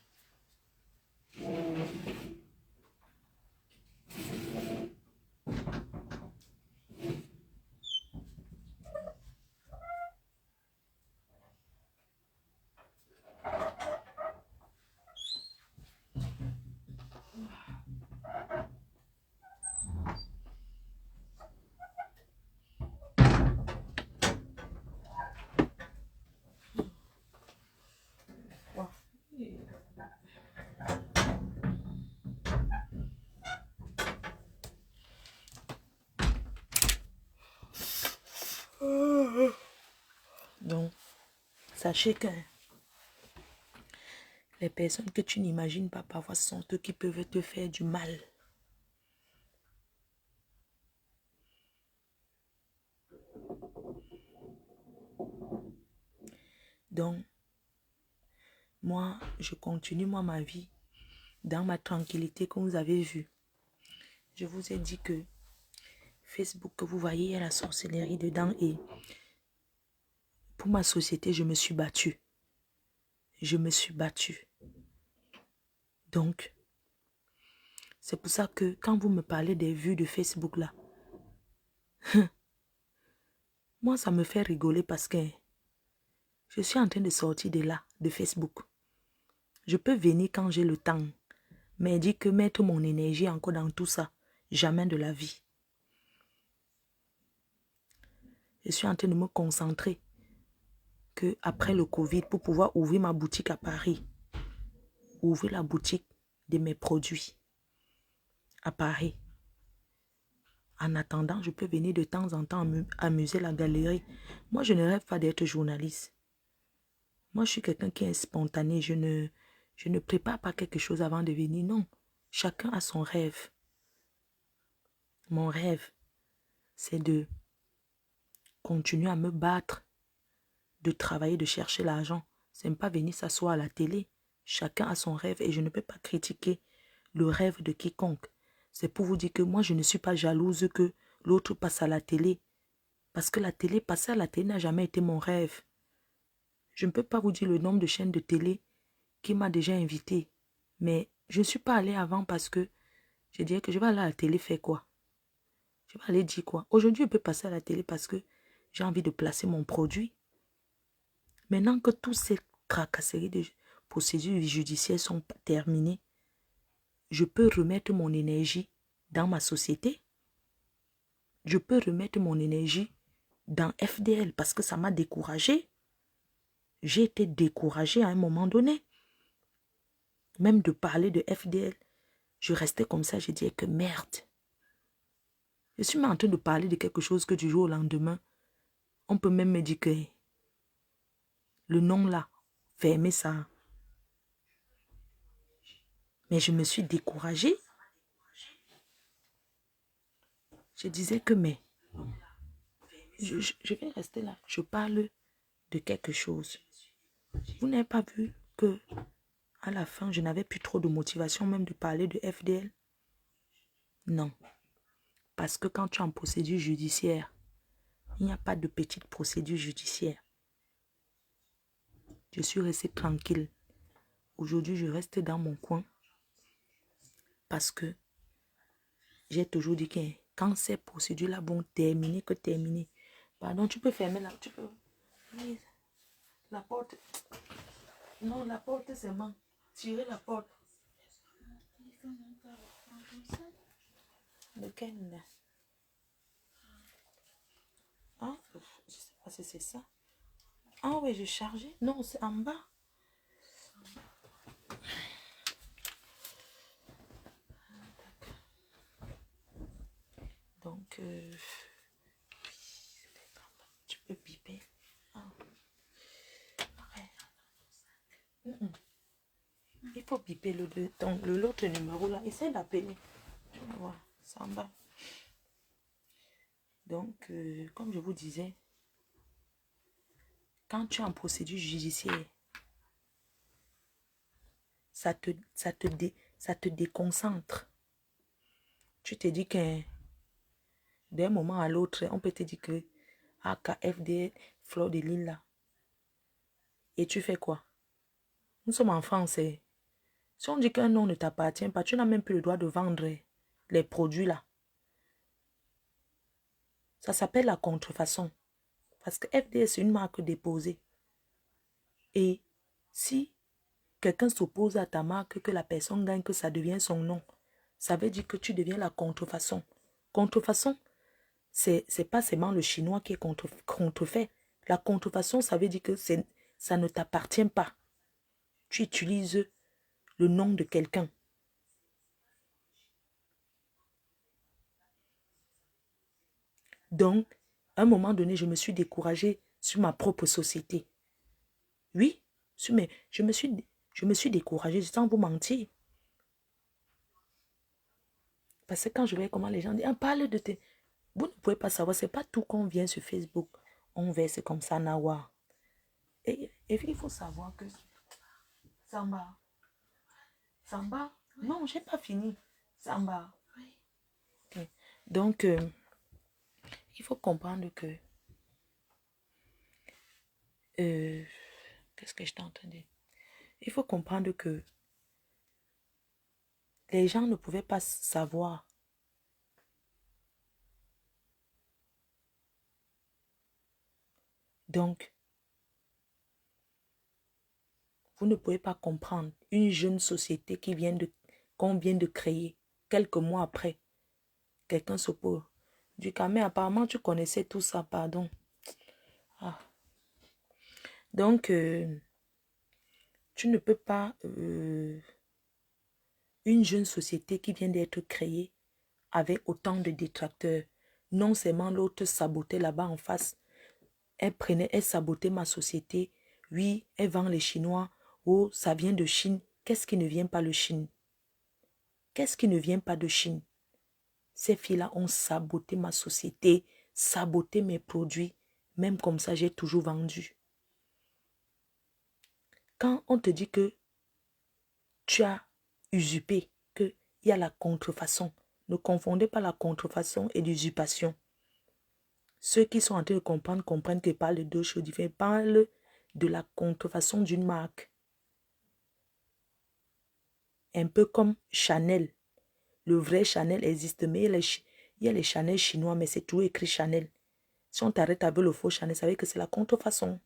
Donc, sachez que les personnes que tu n'imagines pas parfois sont eux qui peuvent te faire du mal. Donc, moi, je continue ma vie dans ma tranquillité comme vous avez vu. Je vous ai dit que Facebook que vous voyez, il y a la sorcellerie dedans et pour ma société, je me suis battue. Je me suis battue. Donc, c'est pour ça que quand vous me parlez des vues de Facebook là, moi ça me fait rigoler parce que je suis en train de sortir de là, de Facebook. Je peux venir quand j'ai le temps, mais dire que mettre mon énergie encore dans tout ça, jamais de la vie. Je suis en train de me concentrer que après le Covid, pour pouvoir ouvrir ma boutique à Paris, ouvrir la boutique de mes produits à Paris. En attendant, je peux venir de temps en temps amuser la galerie. Moi, je ne rêve pas d'être journaliste. Moi, je suis quelqu'un qui est spontané. Je ne prépare pas quelque chose avant de venir. Non, chacun a son rêve. Mon rêve, c'est de continuer à me battre, de travailler, de chercher l'argent. C'est ne pas venir s'asseoir à la télé. Chacun a son rêve et je ne peux pas critiquer le rêve de quiconque. C'est pour vous dire que moi, je ne suis pas jalouse que l'autre passe à la télé. Parce que la télé, passer à la télé n'a jamais été mon rêve. Je ne peux pas vous dire le nombre de chaînes de télé qui m'a déjà invité. Mais je ne suis pas allée avant parce que je dirais que je vais aller à la télé faire quoi? Je vais aller dire quoi? Aujourd'hui, je peux passer à la télé parce que j'ai envie de placer mon produit. Maintenant que toutes ces tracasseries de procédures judiciaires sont terminées, je peux remettre mon énergie dans ma société. Je peux remettre mon énergie dans FDL parce que ça m'a découragée. J'ai été découragée à un moment donné. Même de parler de FDL, Je restais comme ça, je disais que merde. Je suis même en train de parler de quelque chose que du jour au lendemain, on peut même me dire que le nom là, fermez ça. Mais je me suis découragée. Je disais que mais, je vais rester là. Je parle de quelque chose. Vous n'avez pas vu que à la fin, je n'avais plus trop de motivation même de parler de FDL? Non. Parce que quand tu es en procédure judiciaire, il n'y a pas de petite procédure judiciaire. Je suis restée tranquille. Aujourd'hui, je reste dans mon coin parce que j'ai toujours dit que quand ces procédures-là vont terminer, que terminer. Pardon, tu peux fermer là. Tu peux. La porte. Non, la porte, c'est main. Tirez la porte. Lequel là? Ah, je ne sais pas si c'est ça. Ah oui, je chargeais. Non, c'est en bas. Donc, tu peux piper. Ah. Il faut piper l'autre numéro là. Essaye d'appeler. Tu vas voir, c'est en bas. Donc, comme je vous disais, quand tu es en procédure judiciaire, ça te déconcentre. Tu te dis que d'un moment à l'autre, on peut te dire que AKFD, Fleur de Lille là. Et tu fais quoi? Nous sommes en France. Si on dit qu'un nom ne t'appartient pas, tu n'as même plus le droit de vendre les produits là. Ça s'appelle la contrefaçon. Parce que FDS, c'est une marque déposée. Et si quelqu'un s'oppose à ta marque, que la personne gagne, que ça devient son nom, ça veut dire que tu deviens la contrefaçon. Contrefaçon, c'est pas seulement le chinois qui est contrefait. La contrefaçon, ça veut dire que ça ne t'appartient pas. Tu utilises le nom de quelqu'un. Donc, à un moment donné, je me suis découragée sur ma propre société. Oui, mais je me suis découragée sans vous mentir. Parce que quand je vois comment les gens disent, ah, parle de tes... Vous ne pouvez pas savoir, c'est pas tout qu'on vient sur Facebook. On verse comme ça, Nawa. Et il faut savoir que Samba. Samba. Non, j'ai pas fini. Samba. Okay. Donc, il faut comprendre que... qu'est-ce que je t'entendais? Il faut comprendre que les gens ne pouvaient pas savoir. Donc, vous ne pouvez pas comprendre une jeune société qu'on vient de créer. Quelques mois après, quelqu'un s'oppose. Du cas, mais apparemment, tu connaissais tout ça, pardon. Ah. Donc, tu ne peux pas... une jeune société qui vient d'être créée avec autant de détracteurs. Non seulement l'autre sabotait là-bas en face. Elle sabotait ma société. Oui, elle vend les Chinois. Oh, ça vient de Chine. Qu'est-ce qui ne vient pas de Chine? Qu'est-ce qui ne vient pas de Chine? Ces filles-là ont saboté ma société, saboté mes produits. Même comme ça, j'ai toujours vendu. Quand on te dit que tu as usurpé, qu'il y a la contrefaçon, ne confondez pas la contrefaçon et l'usurpation. Ceux qui sont en train de comprendre, comprennent qu'ils parlent de deux choses différentes. Ils parlent de la contrefaçon d'une marque. Un peu comme Chanel. Le vrai Chanel existe, mais il y a les Chanel chinois, mais c'est tout écrit Chanel. Si on t'arrête avec le faux Chanel, ça veut dire que c'est la contrefaçon.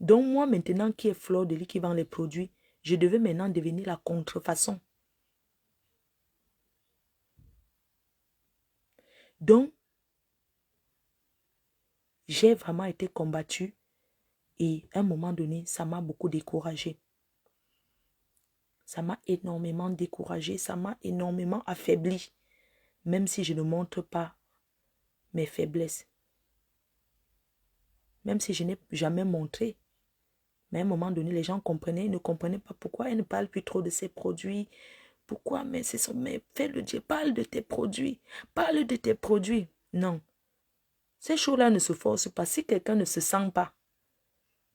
Donc moi maintenant qui est Fleur de Lys qui vend les produits, je devais maintenant devenir la contrefaçon. Donc, j'ai vraiment été combattue et à un moment donné, ça m'a beaucoup découragée. Ça m'a énormément découragée, ça m'a énormément affaiblie. Même si je ne montre pas mes faiblesses. Même si je n'ai jamais montré. Mais à un moment donné, les gens comprenaient, ils ne comprenaient pas pourquoi elle ne parle plus trop de ses produits. Pourquoi? Mais c'est son, mais fais le Dieu, parle de tes produits. Parle de tes produits. Non. Ces choses-là ne se forcent pas. Si quelqu'un ne se sent pas,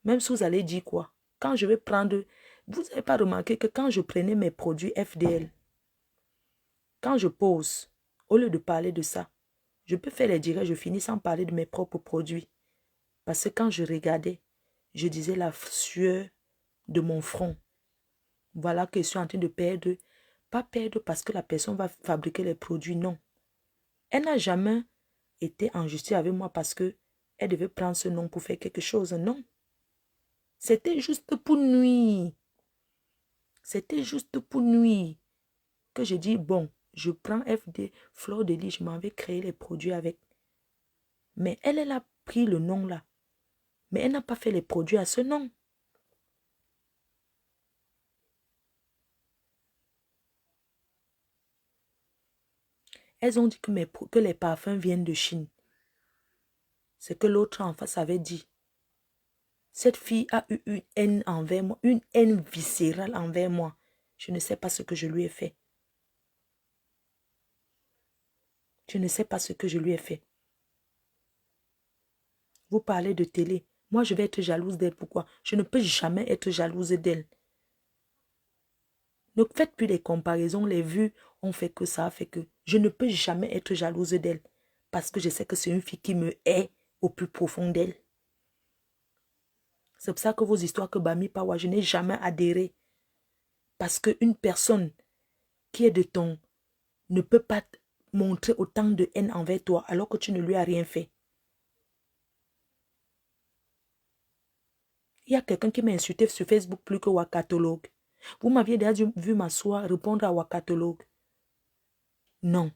même si vous allez dire quoi, quand je vais prendre, vous n'avez pas remarqué que quand je prenais mes produits FDL, quand je pose, au lieu de parler de ça, je peux faire les directs, je finis sans parler de mes propres produits. Parce que quand je regardais, je disais la sueur de mon front. Voilà que je suis en train de perdre. Pas perdre parce que la personne va fabriquer les produits, non. Elle n'a jamais été en justice avec moi parce que elle devait prendre ce nom pour faire quelque chose, non. C'était juste pour nuire. C'était juste pour nuire. Que je dis, bon, je prends FD, Fleur de Lys, je m'en vais créer les produits avec. Mais elle a pris le nom là. Mais elle n'a pas fait les produits à ce nom. Elles ont dit que les parfums viennent de Chine. C'est que l'autre en face avait dit. Cette fille a eu une haine envers moi, une haine viscérale envers moi. Je ne sais pas ce que je lui ai fait. Je ne sais pas ce que je lui ai fait. Vous parlez de télé. Moi, je vais être jalouse d'elle. Pourquoi? Je ne peux jamais être jalouse d'elle. Ne faites plus des comparaisons. Les vues ont fait que ça a fait que. Je ne peux jamais être jalouse d'elle. Parce que je sais que c'est une fille qui me hait au plus profond d'elle. C'est pour ça que vos histoires que Bami Pawa, je n'ai jamais adhéré. Parce qu'une personne qui est de ton ne peut pas montrer autant de haine envers toi alors que tu ne lui as rien fait. Il y a quelqu'un qui m'a insulté sur Facebook plus que Wakatologue. Vous m'aviez déjà vu m'asseoir répondre à Wakatologue. Non.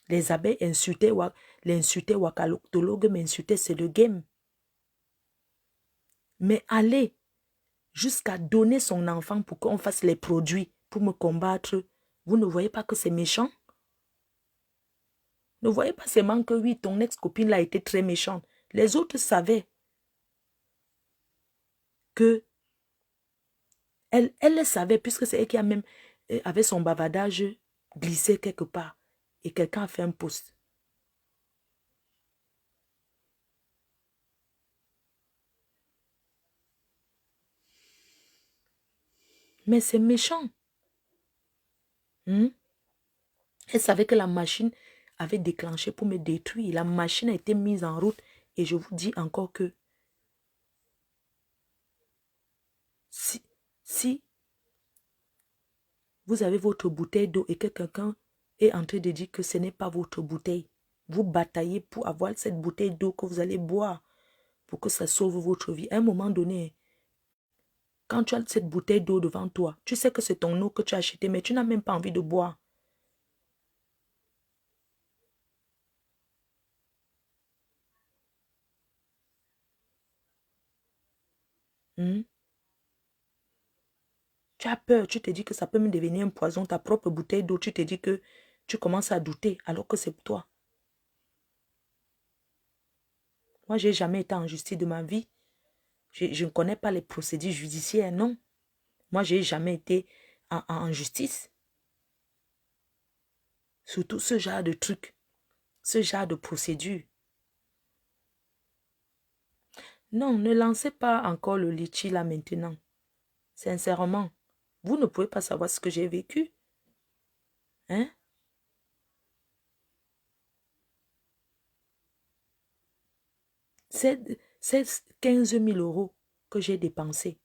Les abeilles insultaient Wakatologue, m'insultaient, c'est le game. Mais aller jusqu'à donner son enfant pour qu'on fasse les produits pour me combattre, vous ne voyez pas que c'est méchant? Ne voyez pas seulement que oui, ton ex-copine là été très méchante. Les autres savaient que elle le savait puisque c'est elle qui a même, avec son bavardage, glissé quelque part. Et quelqu'un a fait un post. Mais c'est méchant. Elle savait que la machine avait déclenché pour me détruire. La machine a été mise en route. Et je vous dis encore que si vous avez votre bouteille d'eau et que quelqu'un est en train de dire que ce n'est pas votre bouteille, vous bataillez pour avoir cette bouteille d'eau que vous allez boire pour que ça sauve votre vie. À un moment donné, quand tu as cette bouteille d'eau devant toi, tu sais que c'est ton eau que tu as achetée, mais tu n'as même pas envie de boire. Tu as peur, tu te dis que ça peut me devenir un poison, ta propre bouteille d'eau, tu te dis que tu commences à douter alors que c'est pour toi. Moi, je n'ai jamais été en justice de ma vie. Je ne connais pas les procédures judiciaires, non. Moi, je n'ai jamais été en justice. Surtout ce genre de trucs, ce genre de procédures. Non, ne lancez pas encore le litchi là maintenant. Sincèrement, vous ne pouvez pas savoir ce que j'ai vécu. Hein? C'est 15 000 € que j'ai dépensé.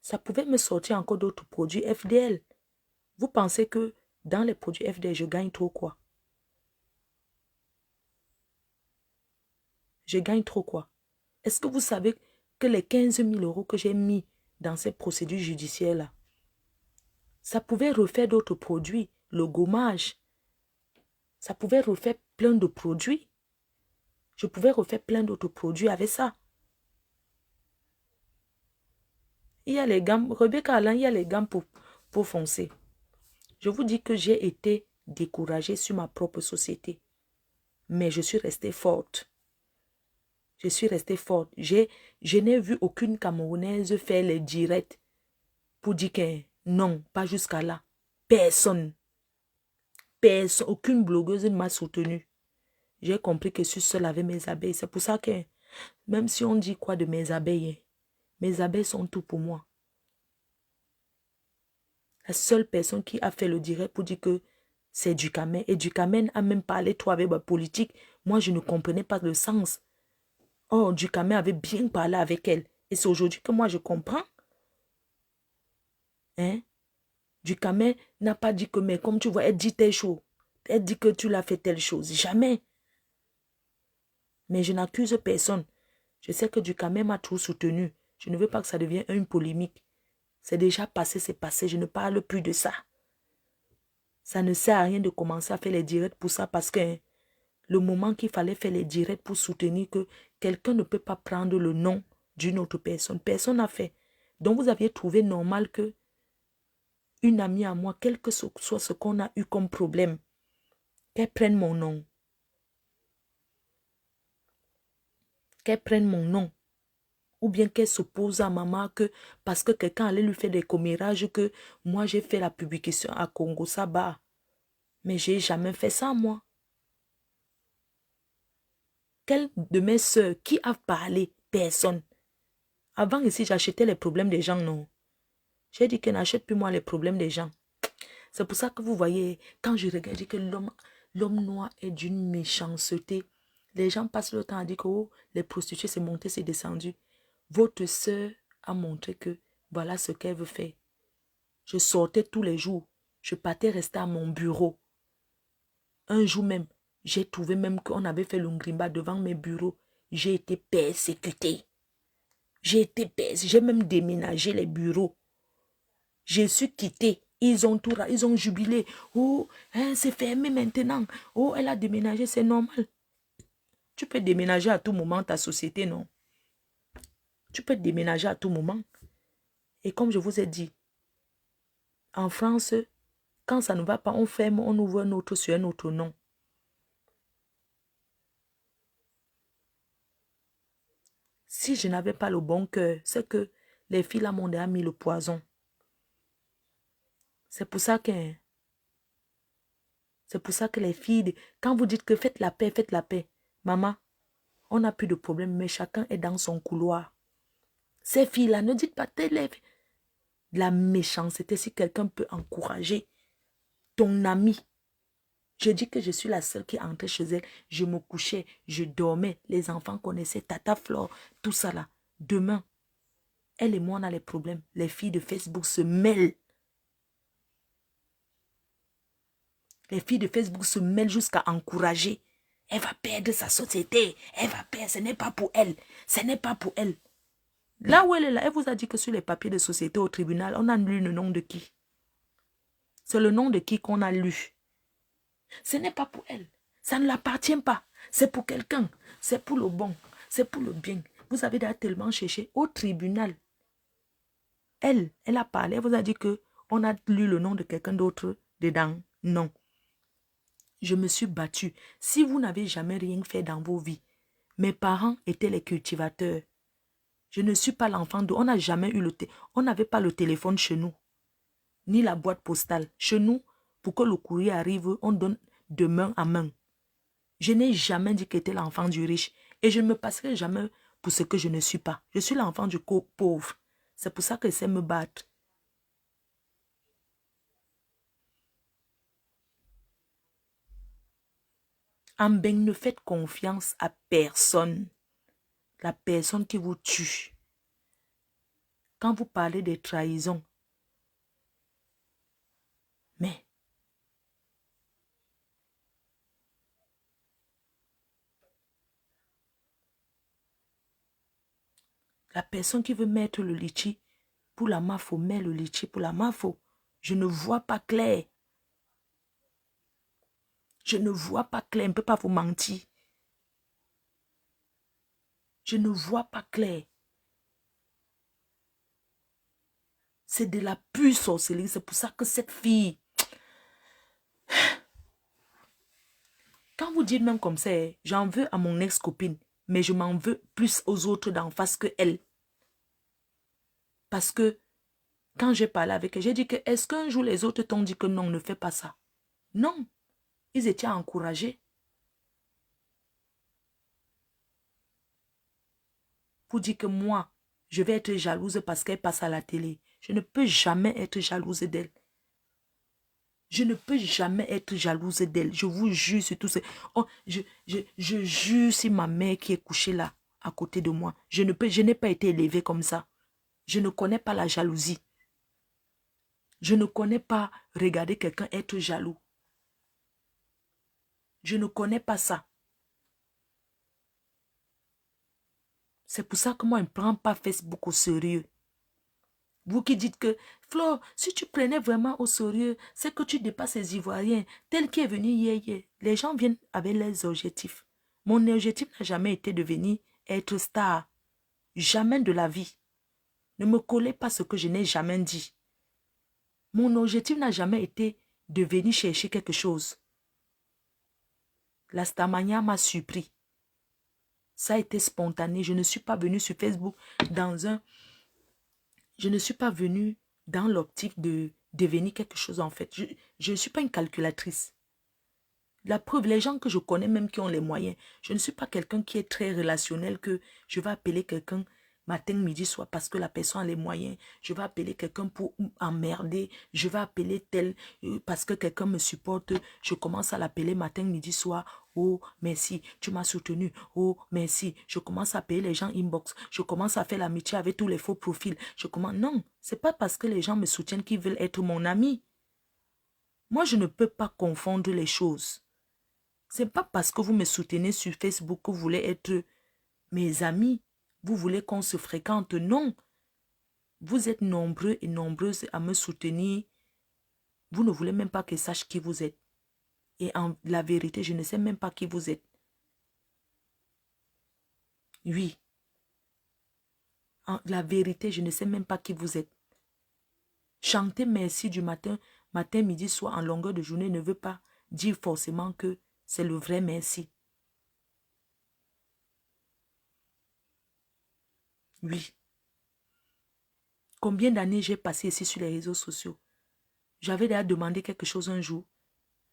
Ça pouvait me sortir encore d'autres produits FDL. Vous pensez que dans les produits FDL, je gagne trop quoi? Je gagne trop quoi? Est-ce que vous savez que les 15 000 € que j'ai mis dans ces procédures judiciaires-là, ça pouvait refaire d'autres produits, le gommage. Ça pouvait refaire plein de produits. Je pouvais refaire plein d'autres produits avec ça. Il y a les gants, Rebecca Alain, il y a les gants pour foncer. Je vous dis que j'ai été découragée sur ma propre société. Mais je suis restée forte. Je suis restée forte. Je n'ai vu aucune Camerounaise faire les directs pour dire que non, pas jusqu'à là. Personne. Personne. Aucune blogueuse ne m'a soutenue. J'ai compris que je suis seule avec mes abeilles. C'est pour ça que même si on dit quoi de mes abeilles sont tout pour moi. La seule personne qui a fait le direct pour dire que c'est Dukamen. Et Dukamen a même parlé trop avec ma politique. Moi, je ne comprenais pas le sens. Oh, Dukamen avait bien parlé avec elle. Et c'est aujourd'hui que moi, je comprends. Hein? Dukamen n'a pas dit que, mais comme tu vois, elle dit telle chose. Elle dit que tu l'as fait telle chose. Jamais. Mais je n'accuse personne. Je sais que Dukamen m'a tout soutenu. Je ne veux pas que ça devienne une polémique. C'est déjà passé, c'est passé. Je ne parle plus de ça. Ça ne sert à rien de commencer à faire les directs pour ça parce que le moment qu'il fallait faire les directs pour soutenir que quelqu'un ne peut pas prendre le nom d'une autre personne. Personne n'a fait. Donc vous aviez trouvé normal que une amie à moi, quel que soit ce qu'on a eu comme problème, qu'elle prenne mon nom. Qu'elle prenne mon nom. Ou bien qu'elle s'oppose à maman que parce que quelqu'un allait lui faire des commérages que moi j'ai fait la publication à Congo Saba. Mais j'ai jamais fait ça moi. Quelle de mes soeurs qui a parlé? Personne. Avant ici j'achetais les problèmes des gens, non. J'ai dit que n'achète plus moi les problèmes des gens. C'est pour ça que vous voyez, quand je regarde, je dis que l'homme noir est d'une méchanceté. Les gens passent le temps à dire que oh, les prostituées c'est monté, c'est descendu. Votre soeur a montré que voilà ce qu'elle veut faire. Je sortais tous les jours. Je partais rester à mon bureau. Un jour même, j'ai trouvé même qu'on avait fait le ngrimba devant mes bureaux. J'ai été persécutée. J'ai même déménagé les bureaux. Je suis quittée. Ils ont jubilé. Oh, hein, c'est fermé maintenant. Oh, elle a déménagé, c'est normal. Tu peux déménager à tout moment ta société, non? Tu peux déménager à tout moment. Et comme je vous ai dit, en France, quand ça ne va pas, on ferme, on ouvre un autre sur un autre nom. Si je n'avais pas le bon cœur, c'est que les filles là m'ont déjà mis le poison. C'est pour ça que les filles, quand vous dites que faites la paix, maman, on n'a plus de problème, mais chacun est dans son couloir. Ces filles-là, ne dites pas t'élève. La méchanceté, si quelqu'un peut encourager ton ami. Je dis que je suis la seule qui entrait chez elle. Je me couchais, je dormais. Les enfants connaissaient Tata Flore, tout ça là. Demain, elle et moi, on a les problèmes. Les filles de Facebook se mêlent. Les filles de Facebook se mêlent jusqu'à encourager. Elle va perdre sa société. Elle va perdre. Ce n'est pas pour elle. Ce n'est pas pour elle. Là où elle est là, elle vous a dit que sur les papiers de société au tribunal, on a lu le nom de qui? C'est le nom de qui qu'on a lu. Ce n'est pas pour elle. Ça ne l'appartient pas. C'est pour quelqu'un. C'est pour le bon. C'est pour le bien. Vous avez déjà tellement cherché au tribunal. Elle a parlé. Elle vous a dit que on a lu le nom de quelqu'un d'autre dedans. Non. Je me suis battue. Si vous n'avez jamais rien fait dans vos vies, mes parents étaient les cultivateurs. Je ne suis pas l'enfant de... On n'a jamais eu on n'avait pas le téléphone chez nous. Ni la boîte postale. Chez nous, pour que le courrier arrive, on donne de main à main. Je n'ai jamais dit que j'étais l'enfant du riche. Et je ne me passerai jamais pour ce que je ne suis pas. Je suis l'enfant du pauvre. C'est pour ça que c'est me battre. En ben, ne faites confiance à personne. La personne qui vous tue. Quand vous parlez de trahison, mais la personne qui veut mettre le litchi pour la mafo, met le litchi pour la mafo. Je ne vois pas clair. Je ne vois pas clair. On ne peut pas vous mentir. Je ne vois pas clair. C'est de la pure sorcellerie. C'est pour ça que cette fille... Quand vous dites même comme ça, j'en veux à mon ex-copine, mais je m'en veux plus aux autres d'en face que elle. Parce que quand j'ai parlé avec elle, j'ai dit que est-ce qu'un jour les autres t'ont dit que non, ne fais pas ça? Non. Ils étaient encouragés. Pour dire que moi, je vais être jalouse parce qu'elle passe à la télé. Je ne peux jamais être jalouse d'elle. Je ne peux jamais être jalouse d'elle. Je vous jure sur tout ça. Oh, je jure sur ma mère qui est couchée là, à côté de moi. Je n'ai pas été élevée comme ça. Je ne connais pas la jalousie. Je ne connais pas regarder quelqu'un être jaloux. Je ne connais pas ça. C'est pour ça que moi, je ne prends pas Facebook au sérieux. Vous qui dites que, Flo, si tu prenais vraiment au sérieux, c'est que tu dépasses les Ivoiriens, tel qui est venu hier. Les gens viennent avec leurs objectifs. Mon objectif n'a jamais été de venir être star. Jamais de la vie. Ne me collez pas ce que je n'ai jamais dit. Mon objectif n'a jamais été de venir chercher quelque chose. La Starmania m'a surpris. Ça a été spontané. Je ne suis pas venue sur Facebook Je ne suis pas venue dans l'optique de devenir quelque chose en fait. Je ne suis pas une calculatrice. La preuve, les gens que je connais même qui ont les moyens, je ne suis pas quelqu'un qui est très relationnel que je vais appeler quelqu'un matin, midi, soir parce que la personne a les moyens. Je vais appeler quelqu'un pour emmerder. Je vais appeler tel parce que quelqu'un me supporte. Je commence à l'appeler matin, midi, soir. Oh, merci, tu m'as soutenu. Oh, merci. Je commence à appeler les gens inbox. Je commence à faire l'amitié avec tous les faux profils. Non, c'est pas parce que les gens me soutiennent qu'ils veulent être mon ami. Moi, je ne peux pas confondre les choses. C'est pas parce que vous me soutenez sur Facebook que vous voulez être mes amis. Vous voulez qu'on se fréquente. Non. Vous êtes nombreux et nombreuses à me soutenir. Vous ne voulez même pas que je sache qui vous êtes. Et en la vérité, je ne sais même pas qui vous êtes. Oui. En la vérité, je ne sais même pas qui vous êtes. Chanter merci du matin, midi, soir, en longueur de journée ne veut pas dire forcément que c'est le vrai merci. Oui. Combien d'années j'ai passé ici sur les réseaux sociaux? J'avais déjà demandé quelque chose un jour.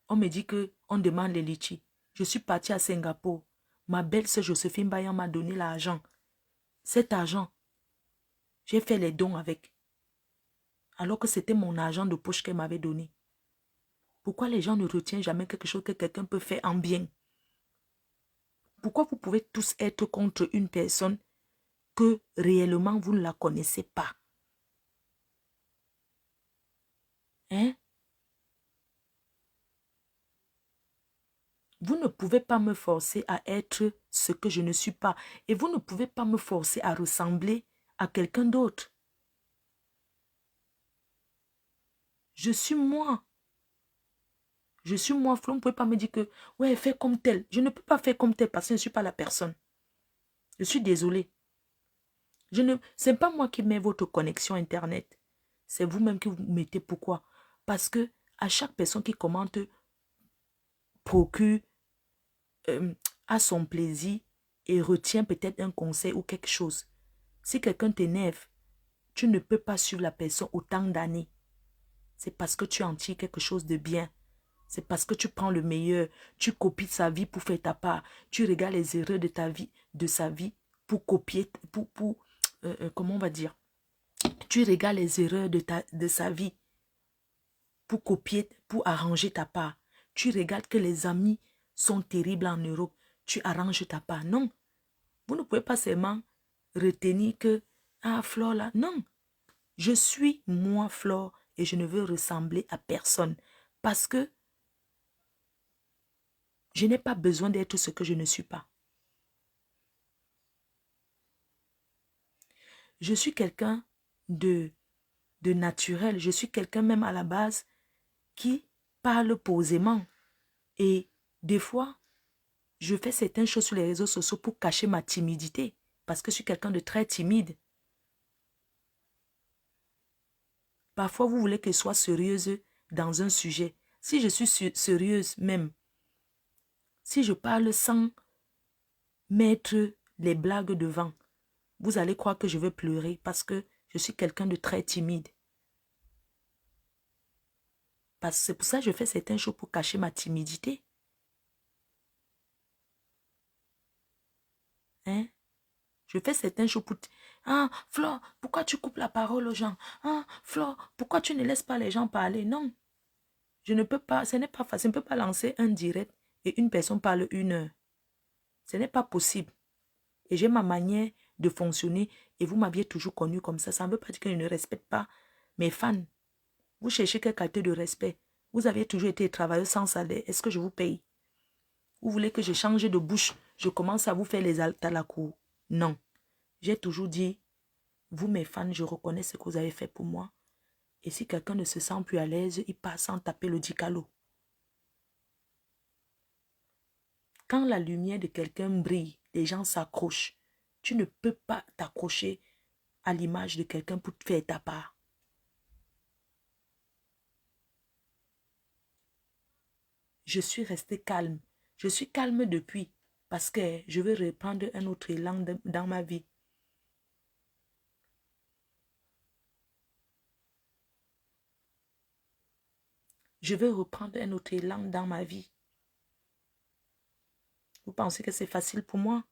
On me dit qu'on demande les litchis. Je suis partie à Singapour. Ma belle-sœur Joséphine Bayan m'a donné l'argent. Cet argent, j'ai fait les dons avec. Alors que c'était mon argent de poche qu'elle m'avait donné. Pourquoi les gens ne retiennent jamais quelque chose que quelqu'un peut faire en bien? Pourquoi vous pouvez tous être contre une personne que réellement vous ne la connaissez pas? Hein? Vous ne pouvez pas me forcer à être ce que je ne suis pas. Et vous ne pouvez pas me forcer à ressembler à quelqu'un d'autre. Je suis moi. Je suis moi, Flo. Vous ne pouvez pas me dire que, ouais, fais comme tel. Je ne peux pas faire comme tel parce que je ne suis pas la personne. Je suis désolée. Ce n'est pas moi qui mets votre connexion Internet. C'est vous-même qui vous mettez. Pourquoi? Parce que à chaque personne qui commente procure à son plaisir et retient peut-être un conseil ou quelque chose. Si quelqu'un t'énerve, tu ne peux pas suivre la personne autant d'années. C'est parce que tu en tires quelque chose de bien. C'est parce que tu prends le meilleur. Tu copies sa vie pour faire ta part. Tu regardes les erreurs de ta vie, de sa vie, pour copier, comment on va dire? Tu regardes les erreurs de sa vie pour copier, pour arranger ta part. Tu regardes que les amis sont terribles en Europe. Tu arranges ta part. Non. Vous ne pouvez pas seulement retenir que, ah, Flore là. Non. Je suis moi, Flore, et je ne veux ressembler à personne. Parce que je n'ai pas besoin d'être ce que je ne suis pas. Je suis quelqu'un de naturel. Je suis quelqu'un même à la base qui parle posément. Et des fois, je fais certaines choses sur les réseaux sociaux pour cacher ma timidité. Parce que je suis quelqu'un de très timide. Parfois, vous voulez que je sois sérieuse dans un sujet. Si je suis sérieuse même, si je parle sans mettre les blagues devant, vous allez croire que je vais pleurer parce que je suis quelqu'un de très timide. Parce que c'est pour ça que je fais certaines choses pour cacher ma timidité. Hein? Je fais certaines choses pour... Ah, Flore, pourquoi tu coupes la parole aux gens? Ah, Flore, pourquoi tu ne laisses pas les gens parler? Non, je ne peux pas, ce n'est pas facile. Je ne peux pas lancer un direct et une personne parle 1 heure. Ce n'est pas possible. Et j'ai ma manière de fonctionner et vous m'aviez toujours connu comme ça. Ça ne veut pas dire que je ne respecte pas mes fans. Vous cherchez quelle qualité de respect? Vous avez toujours été travailleur sans salaire. Est-ce que je vous paye? Vous voulez que je change de bouche? Je commence à vous faire les altas à la cour? Non. J'ai toujours dit, vous mes fans, je reconnais ce que vous avez fait pour moi. Et si quelqu'un ne se sent plus à l'aise, il passe sans taper le dicalo. Quand la lumière de quelqu'un brille, les gens s'accrochent. Tu ne peux pas t'accrocher à l'image de quelqu'un pour te faire ta part. Je suis restée calme. Je suis calme depuis parce que je veux reprendre un autre élan dans ma vie. Je veux reprendre un autre élan dans ma vie. Vous pensez que c'est facile pour moi?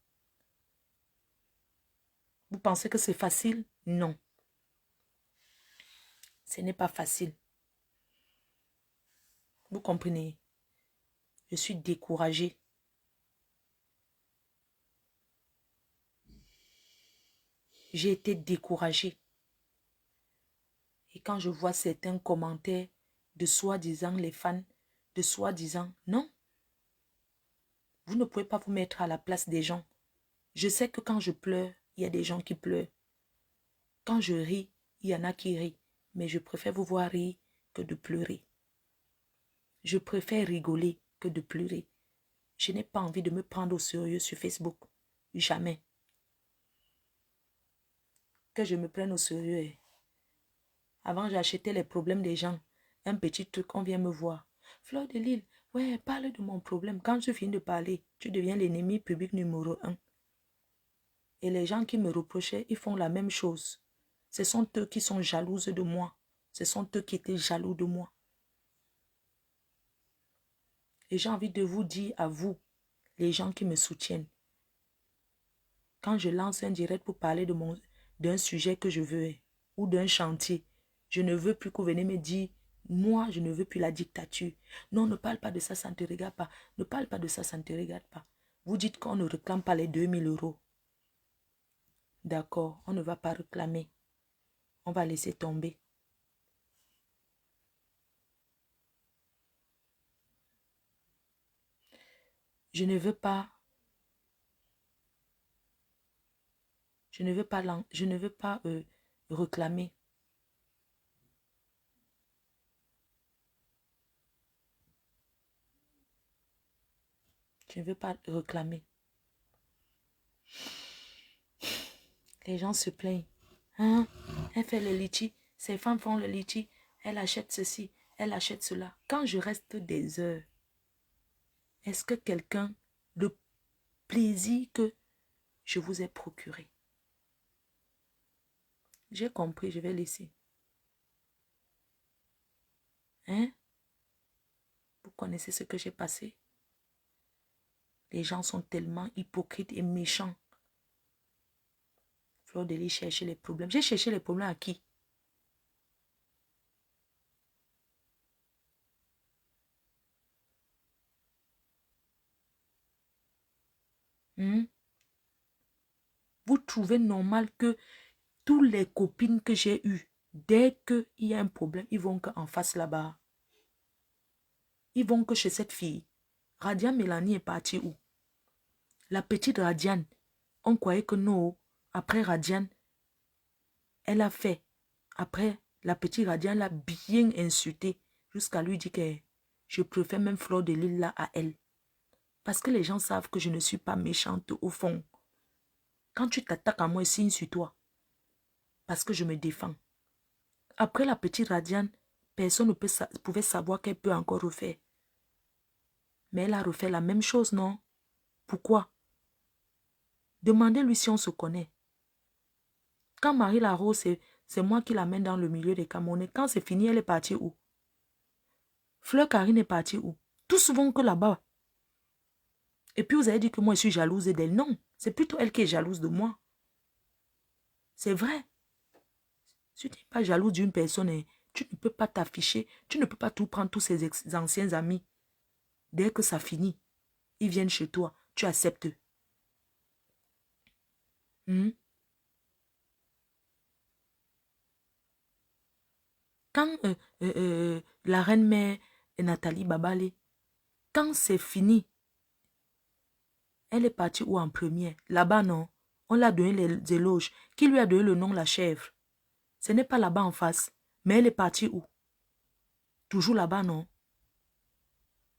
Vous pensez que c'est facile? Non. Ce n'est pas facile. Vous comprenez? Je suis découragée. J'ai été découragée. Et quand je vois certains commentaires de soi-disant les fans, de soi-disant, non. Vous ne pouvez pas vous mettre à la place des gens. Je sais que quand je pleure, il y a des gens qui pleurent. Quand je ris, il y en a qui rient. Mais je préfère vous voir rire que de pleurer. Je préfère rigoler que de pleurer. Je n'ai pas envie de me prendre au sérieux sur Facebook. Jamais. Que je me prenne au sérieux. Avant, j'achetais les problèmes des gens. Un petit truc, on vient me voir. Fleur de Lille, ouais, parle de mon problème. Quand tu finis de parler, tu deviens l'ennemi public numéro 1. Et les gens qui me reprochaient, ils font la même chose. Ce sont eux qui sont jalouses de moi. Ce sont eux qui étaient jaloux de moi. Et j'ai envie de vous dire à vous, les gens qui me soutiennent, quand je lance un direct pour parler d'un sujet que je veux, ou d'un chantier, je ne veux plus que vous venez me dire, moi, je ne veux plus la dictature. Non, ne parle pas de ça, ça ne te regarde pas. Ne parle pas de ça, ça ne te regarde pas. Vous dites qu'on ne réclame pas les 2000 euros. D'accord, on ne va pas réclamer. On va laisser tomber. Je ne veux pas réclamer. Je ne veux pas réclamer. Les gens se plaignent. Hein? Elle fait le litchi. Ces femmes font le litchi. Elle achète ceci. Elle achète cela. Quand je reste des heures, est-ce que quelqu'un, le plaisir que je vous ai procuré, j'ai compris, je vais laisser. Hein? Vous connaissez ce que j'ai passé? Les gens sont tellement hypocrites et méchants. Fleur de Lys chercher les problèmes. J'ai cherché les problèmes à qui? Vous trouvez normal que tous les copines que j'ai eues, dès qu'il y a un problème, ils vont qu'en face là-bas. Ils vont que chez cette fille. Radiane Mélanie est partie où? La petite Radiane, on croyait que non. Après Radiane, elle a fait. Après, la petite Radiane l'a bien insultée jusqu'à lui dire que je préfère même Fleur de Lys là à elle. Parce que les gens savent que je ne suis pas méchante au fond. Quand tu t'attaques à moi, signe sur toi. Parce que je me défends. Après la petite Radiane, personne ne pouvait savoir qu'elle peut encore refaire. Mais elle a refait la même chose, non? Pourquoi? Demandez-lui si on se connaît. Quand Marie Larose, c'est moi qui l'amène dans le milieu des Camerounais. Quand c'est fini, elle est partie où? Fleur Karine est partie où? Tous vont que là-bas. Et puis vous avez dit que moi je suis jalouse d'elle. Non, c'est plutôt elle qui est jalouse de moi. C'est vrai. Si tu n'es pas jaloux d'une personne, tu ne peux pas t'afficher. Tu ne peux pas tout prendre tous ses anciens amis. Dès que ça finit, ils viennent chez toi. Tu acceptes. Hmm? Quand la reine-mère Nathalie Babale, quand c'est fini, elle est partie où en premier? Là-bas, non. On l'a donné les éloges. Qui lui a donné le nom la chèvre? Ce n'est pas là-bas en face. Mais elle est partie où? Toujours là-bas, non?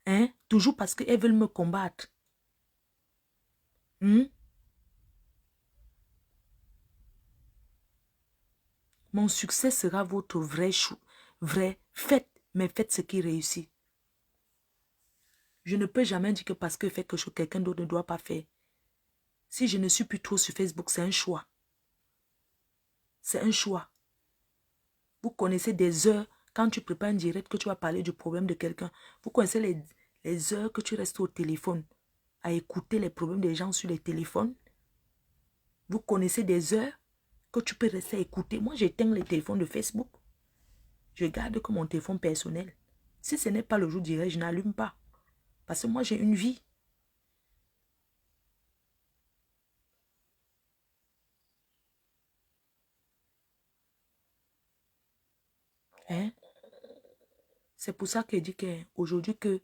Hein? Toujours parce qu'elles veulent me combattre. Hmm? Mon succès sera votre vrai chou. Vrai. Faites, mais faites ce qui réussit. Je ne peux jamais dire que parce que fait quelque chose, quelqu'un d'autre ne doit pas faire. Si je ne suis plus trop sur Facebook, c'est un choix. C'est un choix. Vous connaissez des heures, quand tu prépares un direct, que tu vas parler du problème de quelqu'un. Vous connaissez les heures que tu restes au téléphone à écouter les problèmes des gens sur les téléphones. Vous connaissez des heures que tu peux rester à écouter. Moi, j'éteins les téléphones de Facebook. Je garde que mon téléphone personnel. Si ce n'est pas le jour direct, je n'allume pas. Parce que moi, j'ai une vie. Hein? C'est pour ça que je dis qu'aujourd'hui que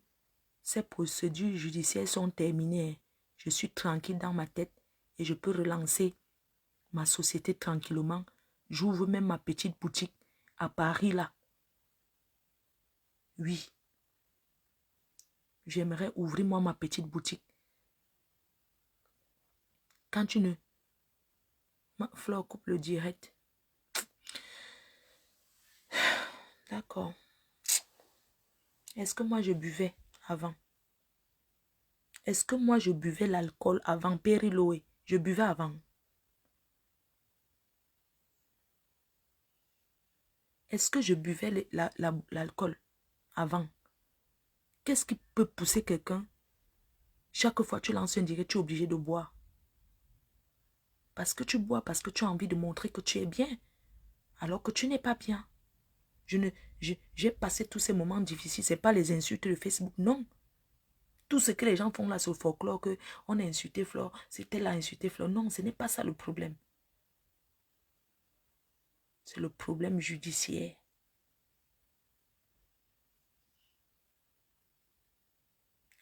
ces procédures judiciaires sont terminées, je suis tranquille dans ma tête et je peux relancer ma société tranquillement. J'ouvre même ma petite boutique à Paris là. Oui. J'aimerais ouvrir moi ma petite boutique. Quand tu ne... Ma Fleur coupe le direct. D'accord. Est-ce que moi je buvais avant? Est-ce que moi je buvais l'alcool avant? Périloé, je buvais avant. Est-ce que je buvais l'alcool avant? Qu'est-ce qui peut pousser quelqu'un? Chaque fois que tu lances un direct, tu es obligé de boire. Parce que tu bois, parce que tu as envie de montrer que tu es bien. Alors que tu n'es pas bien. J'ai passé tous ces moments difficiles. Ce n'est pas les insultes de Facebook, non. Tout ce que les gens font là sur le folklore, qu'on a insulté Flore, c'était là insulté Flore. Non, ce n'est pas ça le problème. C'est le problème judiciaire.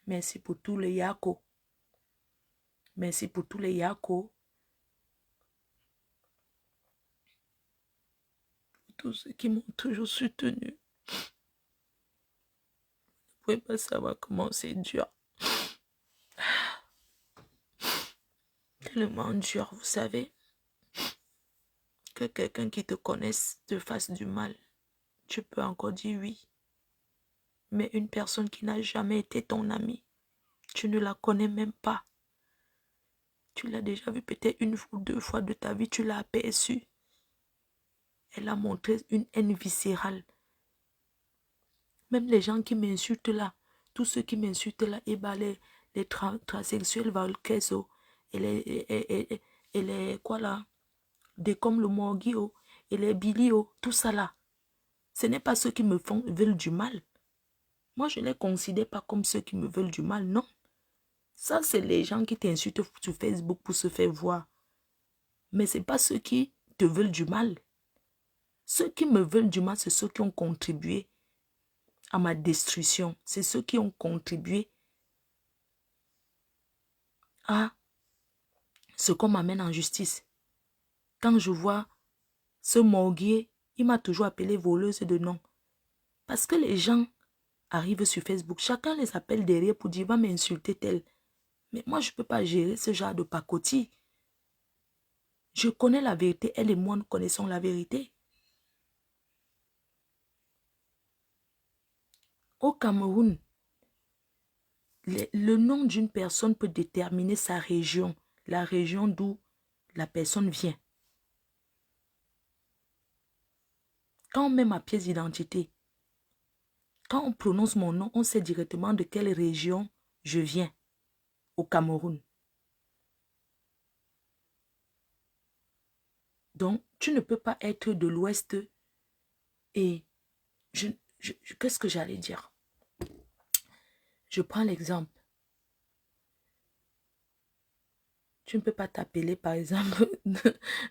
Merci pour tous les Yako. Merci pour tous les Yako. Tous ceux qui m'ont toujours soutenu. Vous ne pouvez pas savoir comment c'est dur. Tellement dur, vous savez. Que quelqu'un qui te connaisse te fasse du mal. Tu peux encore dire oui. Mais une personne qui n'a jamais été ton ami, tu ne la connais même pas. Tu l'as déjà vue peut-être une ou deux fois de ta vie, tu l'as aperçue. Elle a montré une haine viscérale. Même les gens qui m'insultent là, tous ceux qui m'insultent là, et bah les transsexuels Valkeso, et les quoi là, des comme le Morguio, et les Bilio, tout ça là. Ce n'est pas ceux qui me veulent du mal. Moi, je ne les considère pas comme ceux qui me veulent du mal, non. Ça, c'est les gens qui t'insultent sur Facebook pour se faire voir. Mais ce n'est pas ceux qui te veulent du mal. Ceux qui me veulent du mal, c'est ceux qui ont contribué à ma destruction. C'est ceux qui ont contribué à ce qu'on m'amène en justice. Quand je vois ce morguier, il m'a toujours appelé voleuse de nom. Parce que les gens arrivent sur Facebook, chacun les appelle derrière pour dire, va m'insulter tel. Mais moi, je ne peux pas gérer ce genre de pacotille. Je connais la vérité, elle et moi, nous connaissons la vérité. Au Cameroun, le nom d'une personne peut déterminer sa région, la région d'où la personne vient. Quand on met ma pièce d'identité, quand on prononce mon nom, on sait directement de quelle région je viens au Cameroun. Donc, tu ne peux pas être de l'Ouest et qu'est-ce que j'allais dire? Je prends l'exemple. Tu ne peux pas t'appeler, par exemple,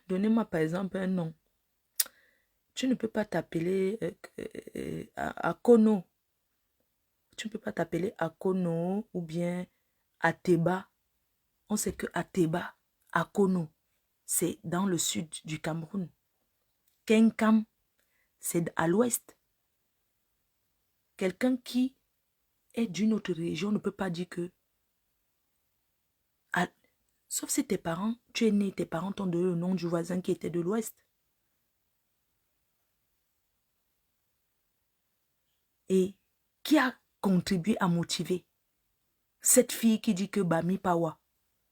donnez-moi par exemple un nom. Tu ne peux pas t'appeler Akono. Tu ne peux pas t'appeler Akono ou bien Ateba. On sait que Ateba, Akono, c'est dans le sud du Cameroun. Kenkam, c'est à l'ouest. Quelqu'un qui est d'une autre région ne peut pas dire que... sauf si tes parents, tu es né, tes parents t'ont donné le nom du voisin qui était de l'ouest. Et qui a contribué à motiver cette fille qui dit que Bami Pawa.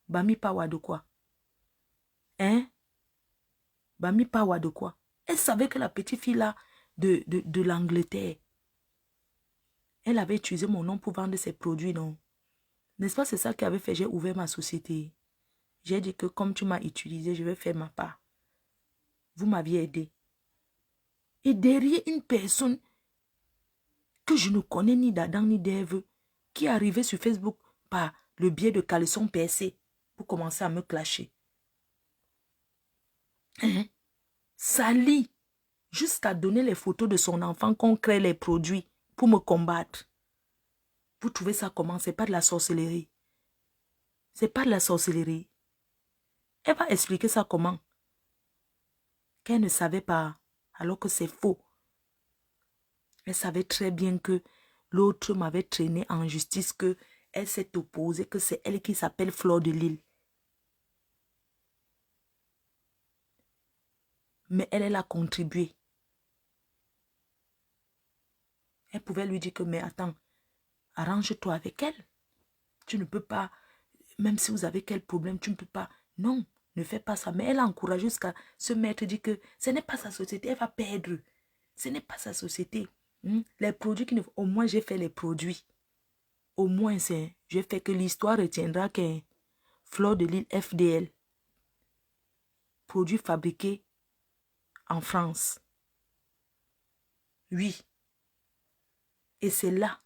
Bami Pawa de quoi? Hein? Bami Pawa de quoi? Elle savait que la petite fille là de l'Angleterre, elle avait utilisé mon nom pour vendre ses produits, non? N'est-ce pas, c'est ça qui avait fait, j'ai ouvert ma société. J'ai dit que comme tu m'as utilisé, je vais faire ma part. Vous m'aviez aidé. Et derrière une personne que je ne connais ni d'Adam ni d'Ève, qui est arrivée sur Facebook par le biais de caleçon percé pour commencer à me clasher. Hein? Sali, jusqu'à donner les photos de son enfant qu'on crée les produits pour me combattre. Vous trouvez ça comment? C'est pas de la sorcellerie. C'est pas de la sorcellerie. Elle va expliquer ça comment? Qu'elle ne savait pas, alors que c'est faux. Elle savait très bien que l'autre m'avait traîné en justice, que elle s'est opposée, que c'est elle qui s'appelle Fleur de Lille. Mais elle a contribué. Elle pouvait lui dire que, mais attends, arrange-toi avec elle. Tu ne peux pas, même si vous avez quel problème, tu ne peux pas. Non, ne fais pas ça. Mais elle a encouragé jusqu'à se mettre, dit que ce n'est pas sa société, elle va perdre. Ce n'est pas sa société. Les produits qui ne... Au moins, j'ai fait les produits. Au moins, j'ai fait que l'histoire retiendra qu'un Fleur de Lille FDL. Produit fabriqué en France. Oui. Et c'est là.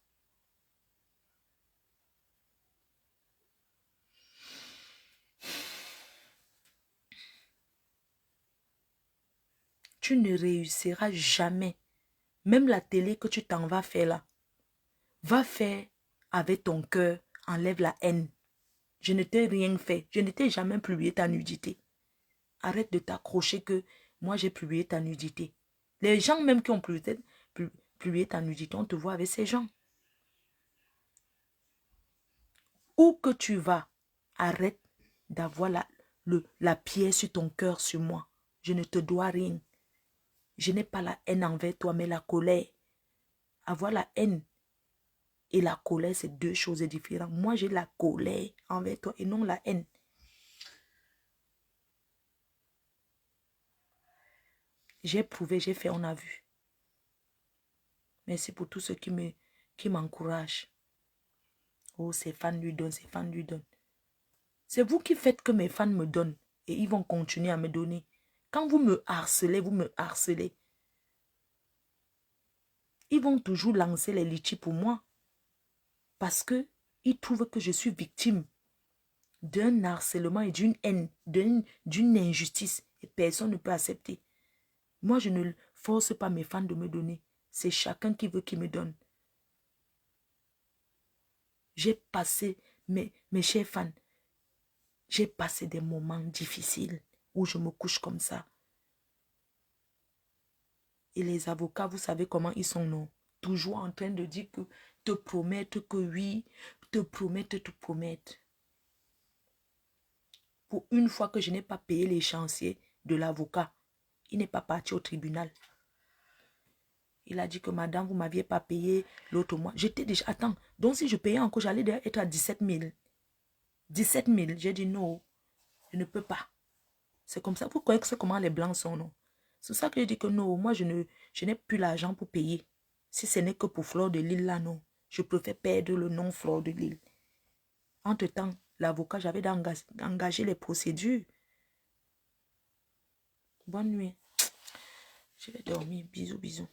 Tu ne réussiras jamais. Même la télé que tu t'en vas faire là. Va faire avec ton cœur. Enlève la haine. Je ne t'ai rien fait. Je ne t'ai jamais publié ta nudité. Arrête de t'accrocher que moi j'ai publié ta nudité. Les gens même qui ont publié ta nudité, on te voit avec ces gens. Où que tu vas, arrête d'avoir la pierre sur ton cœur, sur moi. Je ne te dois rien. Je n'ai pas la haine envers toi, mais la colère. Avoir la haine et la colère, c'est deux choses différentes. Moi, j'ai la colère envers toi et non la haine. J'ai prouvé, j'ai fait, on a vu. Merci pour tous ceux qui m'encouragent. Oh, ses fans lui donnent, ses fans lui donnent. C'est vous qui faites que mes fans me donnent. Et ils vont continuer à me donner. Quand vous me harcelez, vous me harcelez. Ils vont toujours lancer les litchis pour moi. Parce qu'ils trouvent que je suis victime d'un harcèlement et d'une haine, d'une injustice. Et personne ne peut accepter. Moi, je ne force pas mes fans de me donner. C'est chacun qui veut qu'il me donne. J'ai passé, mes chers fans, j'ai passé des moments difficiles où je me couche comme ça. Et les avocats, vous savez comment ils sont, non? Toujours en train de dire que, te promettre que oui, te promettre. Pour une fois que je n'ai pas payé l'échéancier de l'avocat, il n'est pas parti au tribunal. Il a dit que madame, vous ne m'aviez pas payé l'autre mois. J'étais déjà... Attends, donc si je payais encore, j'allais être à 17 000. 17 000. J'ai dit non, je ne peux pas. C'est comme ça. Vous croyez que c'est comment les blancs sont, non? C'est ça que je dis que non, moi je n'ai plus l'argent pour payer. Si ce n'est que pour Fleur de Lille, là, non. Je préfère perdre le nom Fleur de Lille. Entre-temps, l'avocat, j'avais engagé les procédures. Bonne nuit. Je vais dormir. Bisous, bisous.